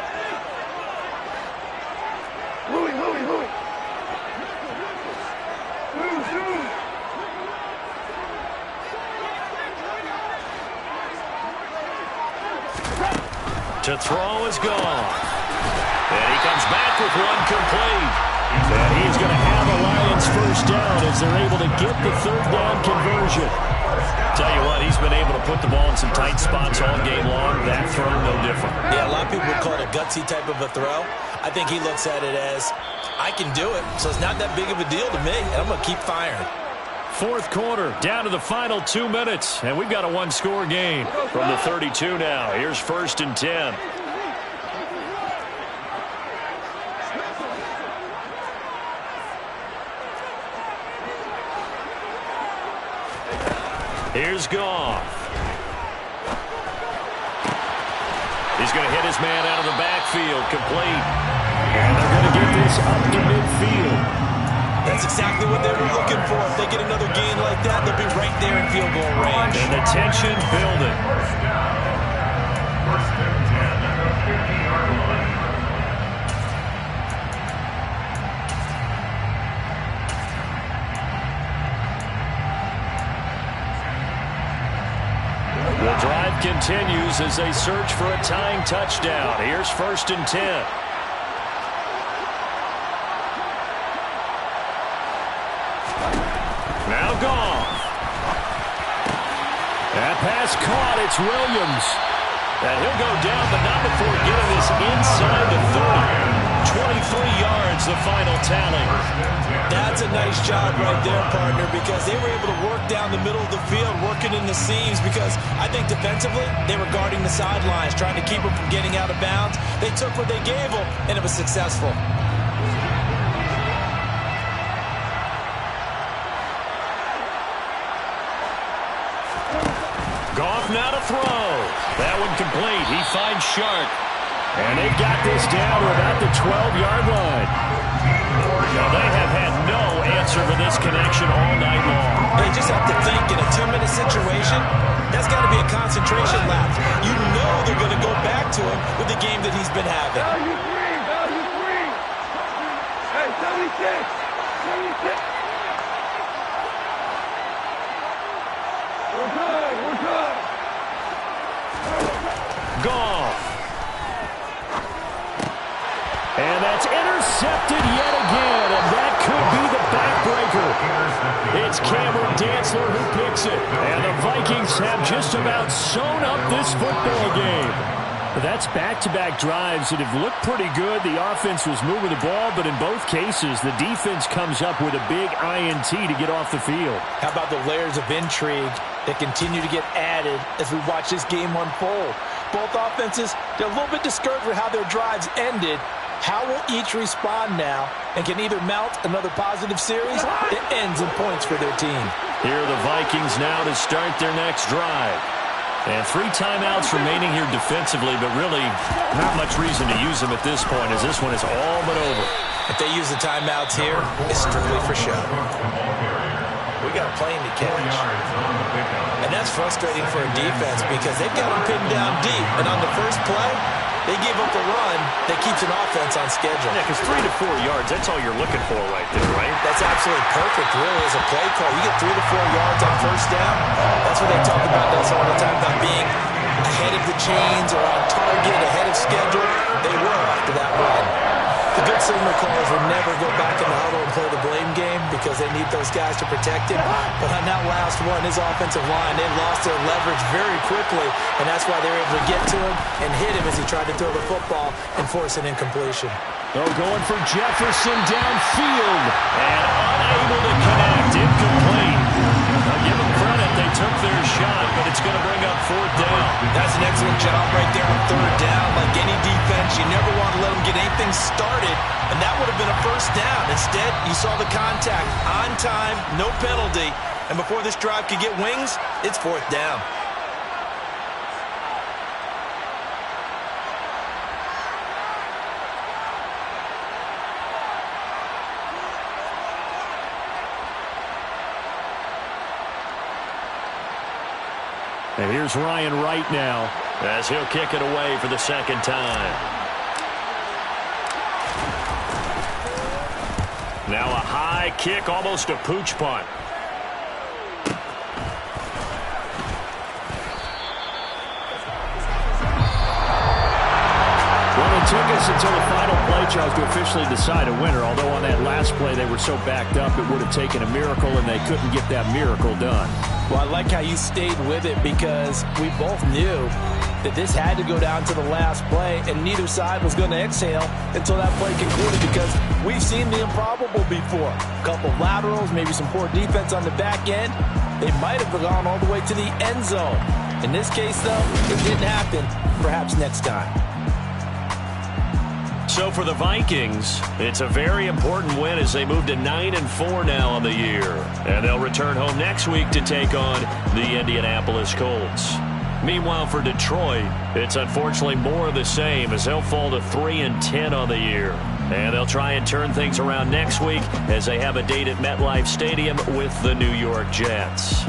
To throw is gone. And he comes back with one complete. And he's going to have a Lions first down as they're able to get the 3rd down conversion. Tell you what, he's been able to put the ball in some tight spots all game long. That throw, no different. Yeah, a lot of people would call it a gutsy type of a throw. I think he looks at it as, I can do it, so it's not that big of a deal to me, and I'm going to keep firing. 4th quarter, down to the final 2 minutes, and we've got a one-score game from the 32 now. Here's 1st and 10. Here's Goff. He's going to hit his man out of the backfield, complete. And they're going to get this up to midfield. That's exactly what they were looking for. If they get another gain like that, they'll be right there in field goal range. And the tension building. First and 10 at the 50-yard line. The drive continues as they search for a tying touchdown. Here's 1st and 10. Now Goff. That pass caught. It's Williams. And he'll go down, but not before getting this inside the 30. 23 yards, the final tally. That's a nice job right there, partner, because they were able to work down the middle of the field, working in the seams, because I think defensively, they were guarding the sidelines, trying to keep them from getting out of bounds. They took what they gave them, and it was successful. Goff now to throw. That one complete. He finds Shark. And they've got this down to about the 12-yard line. Now they have had no answer for this connection all night long. They just have to think in a 2-minute situation, that's got to be a concentration lapse. You know they're going to go back to him with the game that he's been having. Value three. Hey, 76. We're good. Goff. And that's intercepted yet again, and that could be the backbreaker. It's Cameron Dantzler who picks it, and the Vikings have just about sewn up this football game. That's back-to-back drives that have looked pretty good. The offense was moving the ball, but in both cases, the defense comes up with a big INT to get off the field. How about the layers of intrigue that continue to get added as we watch this game unfold? Both offenses, they're a little bit discouraged with how their drives ended. How will each respond now and can either mount another positive series that ends in points for their team? Here are the Vikings now to start their next drive. And 3 timeouts remaining here defensively, but really not much reason to use them at this point as this one is all but over. If they use the timeouts here, it's strictly for show. We got a plane to catch. And that's frustrating for a defense because they've got them pinned down deep. And on the first play, they give up the run that keeps an offense on schedule. Yeah, because 3 to 4 yards, that's all you're looking for right there, right? That's absolutely perfect, really, as a play call. You get 3 to 4 yards on first down. That's what they talk about all the time, about being ahead of the chains or on target, ahead of schedule. They were after that run. The good signal callers would never go back in the huddle and play the blame game because they need those guys to protect him. But on that last one, his offensive line, they lost their leverage very quickly, and that's why they were able to get to him and hit him as he tried to throw the football and force an incompletion. Oh, going for Jefferson downfield and unable to connect, incomplete. I'll give them credit, they took their shot, but it's going to bring up 4th down. That's an excellent job right there on 3rd down. Like any defense, you never want to let them get anything started, and that would have been a 1st down. Instead, you saw the contact on time, no penalty, and before this drive could get wings, it's 4th down. And here's Ryan Wright now as he'll kick it away for the 2nd time. Now a high kick, almost a pooch punt. Well, it took us until the final play, Charles, to officially decide a winner, although on that last play they were so backed up it would have taken a miracle, and they couldn't get that miracle done. Well, I like how you stayed with it because we both knew that this had to go down to the last play, and neither side was going to exhale until that play concluded because we've seen the improbable before. A couple laterals, maybe some poor defense on the back end. They might have gone all the way to the end zone. In this case, though, it didn't happen. Perhaps next time. So for the Vikings, it's a very important win as they move to 9-4 now on the year. And they'll return home next week to take on the Indianapolis Colts. Meanwhile, for Detroit, it's unfortunately more of the same as they'll fall to 3-10 on the year. And they'll try and turn things around next week as they have a date at MetLife Stadium with the New York Jets.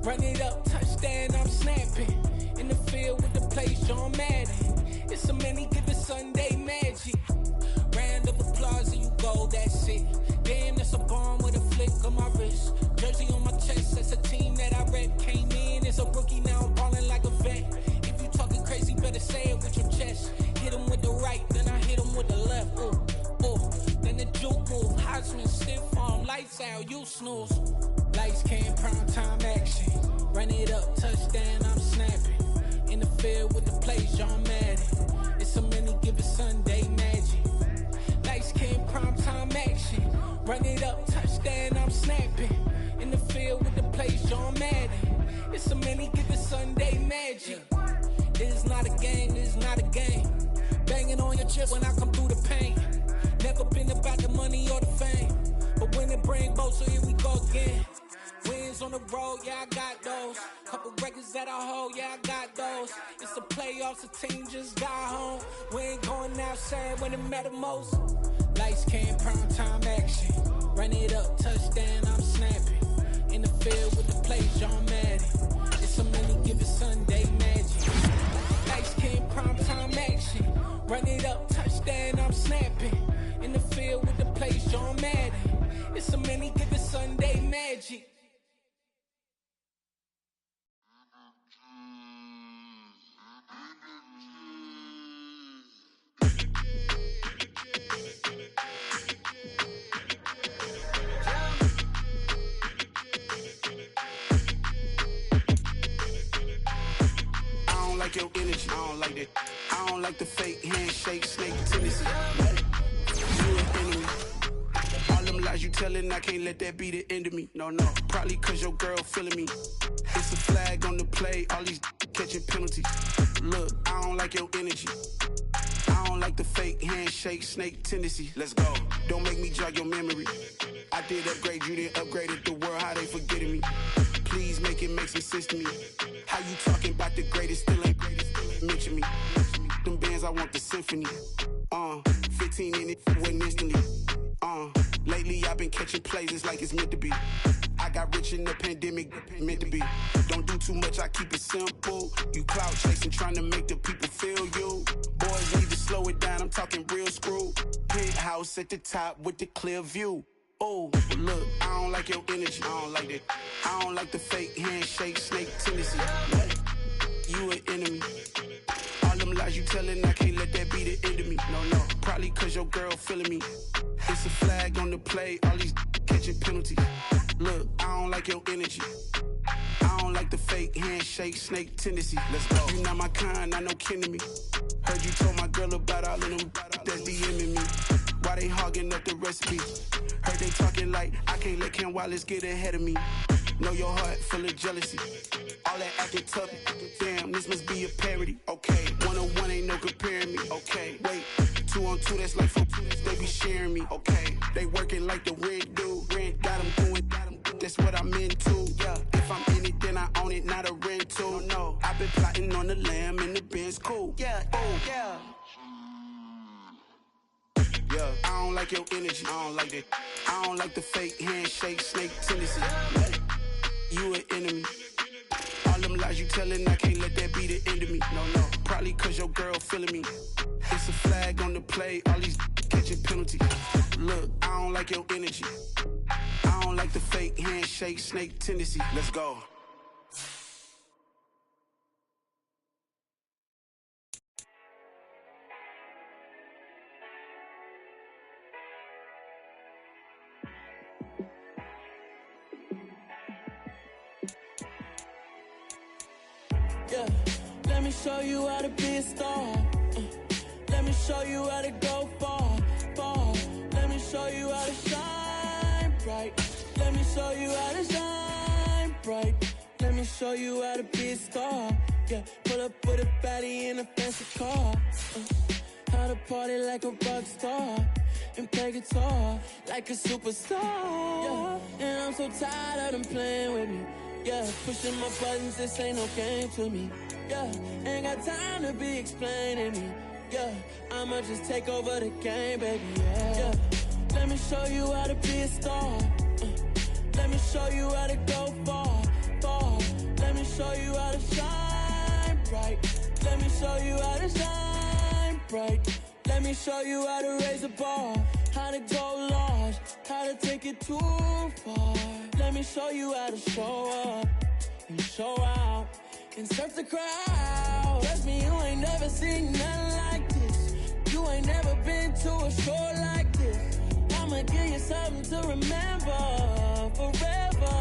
Run it up, touchdown, I'm snapping. In the field with the plays, John Madden. It's a many given Sunday magic. Round of applause and you go, that's it. Damn, that's a bomb with a flick on my wrist. Jersey team that I rep came in as a rookie, now I'm ballin' like a vet. If you talking crazy, better say it with your chest. Hit him with the right, then I hit him with the left. Then the juke move, Heisman, stiff arm, lights out, you snooze. Lights came, prime time action. Run it up, touchdown, I'm snapping. In the field with the plays, John Madden. It's a many given Sunday magic. Lights came, prime time action. Run it up, touchdown, I'm snapping. In the field with the plays, John Madden. It's a many given Sunday magic. This is not a game, this is not a game. Banging on your chest when I come through the pain. Never been about the money or the fame. But when it bring both, so here we go again. Wins on the road, yeah, I got those. Couple records that I hold, yeah, I got those. It's the playoffs, the team just got home. We ain't going outside when it matter most. Lights came, prime time action. Run it up, touchdown, I'm snapping. In the field with the plays, John Madden. It's a many given Sunday magic. Lights came, prime time action. Run it up, touchdown, I'm snapping. In the field with the plays, John Madden. It's a many given Sunday magic. I don't like your energy, I don't like that. I don't like the fake handshake, snake tendency. You an enemy. All them lies you telling, I can't let that be the end of me. No, probably cause your girl feeling me. It's a flag on the play, all these catching penalties. Look, I don't like your energy. I don't like the fake handshake, snake tendency. Let's go. Don't make me jog your memory. I did upgrade, you didn't upgrade it. The world, how they forgetting me. Please make it make some sense to me. How you talking about the greatest, still ain't mention me. Them bands, I want the symphony. 15 in it, wasn't instantly. Lately I've been catching plays, it's like it's meant to be. I got rich in the pandemic, meant to be. Don't do too much, I keep it simple. You clout chasing, trying to make the people feel you. Boys need to slow it down, I'm talking real screw. Penthouse at the top with the clear view. Oh, look, I don't like your energy, I don't like that. I don't like the fake handshake, snake tendency. You an enemy. All them lies you telling, I can't let that be the end of me. No, probably cause your girl feeling me. It's a flag on the play, all these catching penalties. Look, I don't like your energy. I don't like the fake handshake, snake tendency. Let's go. You not my kind, I know kin to me. Heard you told my girl about all of them that's DMing me. Why they hogging up the recipe? Heard they talking like I can't let Ken Wallace get ahead of me. Know your heart full of jealousy. All that acting tough, damn, this must be a parody. Okay, 1-on-1 ain't no comparing me. Okay, wait, 2-on-2, that's like 4, they be sharing me. Okay, they working like the rent do. Rent got them doing, that's what I'm into. Yeah, if I'm in it, then I own it, not a rental. No, I've been plotting on the lamb and the Benz cool. Yeah, oh, yeah. Yeah, I don't like your energy, I don't like that. I don't like the fake handshake, snake tendency. You an enemy. All them lies you telling, I can't let that be the end of me. No, probably cause your girl feeling me. It's a flag on the play, all these catching penalties. Look, I don't like your energy. I don't like the fake handshake, snake tendency. Let's go. Yeah, let me show you how to be a star. Let me show you how to go far, far. Let me show you how to shine bright. Let me show you how to shine bright. Let me show you how to be a star. Yeah, pull up with a baddie in a fancy car. How to party like a rock star and play guitar like a superstar. Yeah, and I'm so tired of them playing with me. Yeah, pushing my buttons, this ain't no game to me. Yeah, ain't got time to be explaining me. Yeah, I'ma just take over the game, baby. Yeah, let me show you how to be a star. Let me show you how to go far, far. Let me show you how to shine bright. Let me show you how to shine bright. Let me show you how to raise a bar, how to go large, how to take it too far. Let me show you how to show up and show out and surf the crowd. Trust me, you ain't never seen nothing like this. You ain't never been to a show like this. I'ma give you something to remember forever.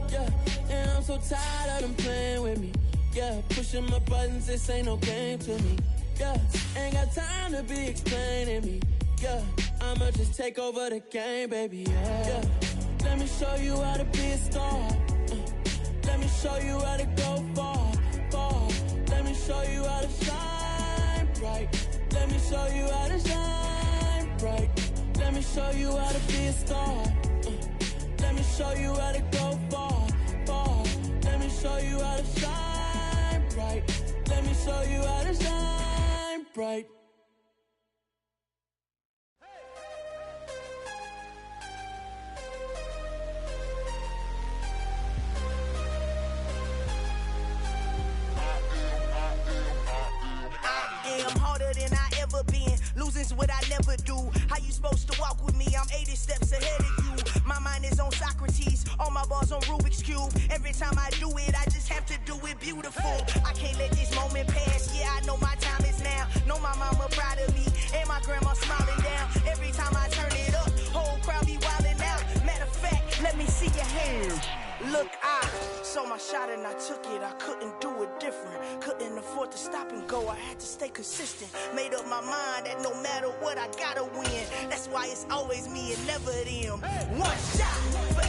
Yeah, and I'm so tired of them playing with me. Yeah, pushing my buttons, this ain't no game to me. Yeah, ain't got time to be explaining me. Yeah, I'ma just take over the game, baby. Yeah, let me show you how to be a star. Let me show you how to go far, far. Let me show you how to shine bright. Let me show you how to shine bright. Let me show you how to be a star. Let me show you how to go far, far. Let me show you how to shine bright. Let me show you how to shine bright. I'm harder than I ever been. Losing's what I never do. How you supposed to walk with me? I'm 80 steps ahead of you. My mind is on Socrates, all my bars on Rubik's Cube. Every time I do it, I just have to do it beautiful. I can't let this moment pass. Yeah, I know my time is now. Know my mama proud of me, and my grandma smiling down. Every time I turn it up, whole crowd be wildin' out. Matter of fact, let me see your hands. Look, I saw my shot and I took it. I couldn't do it different. Couldn't afford to stop and go. I had to stay consistent. Made up my mind that no matter what, I gotta win. That's why it's always me and never them. One shot for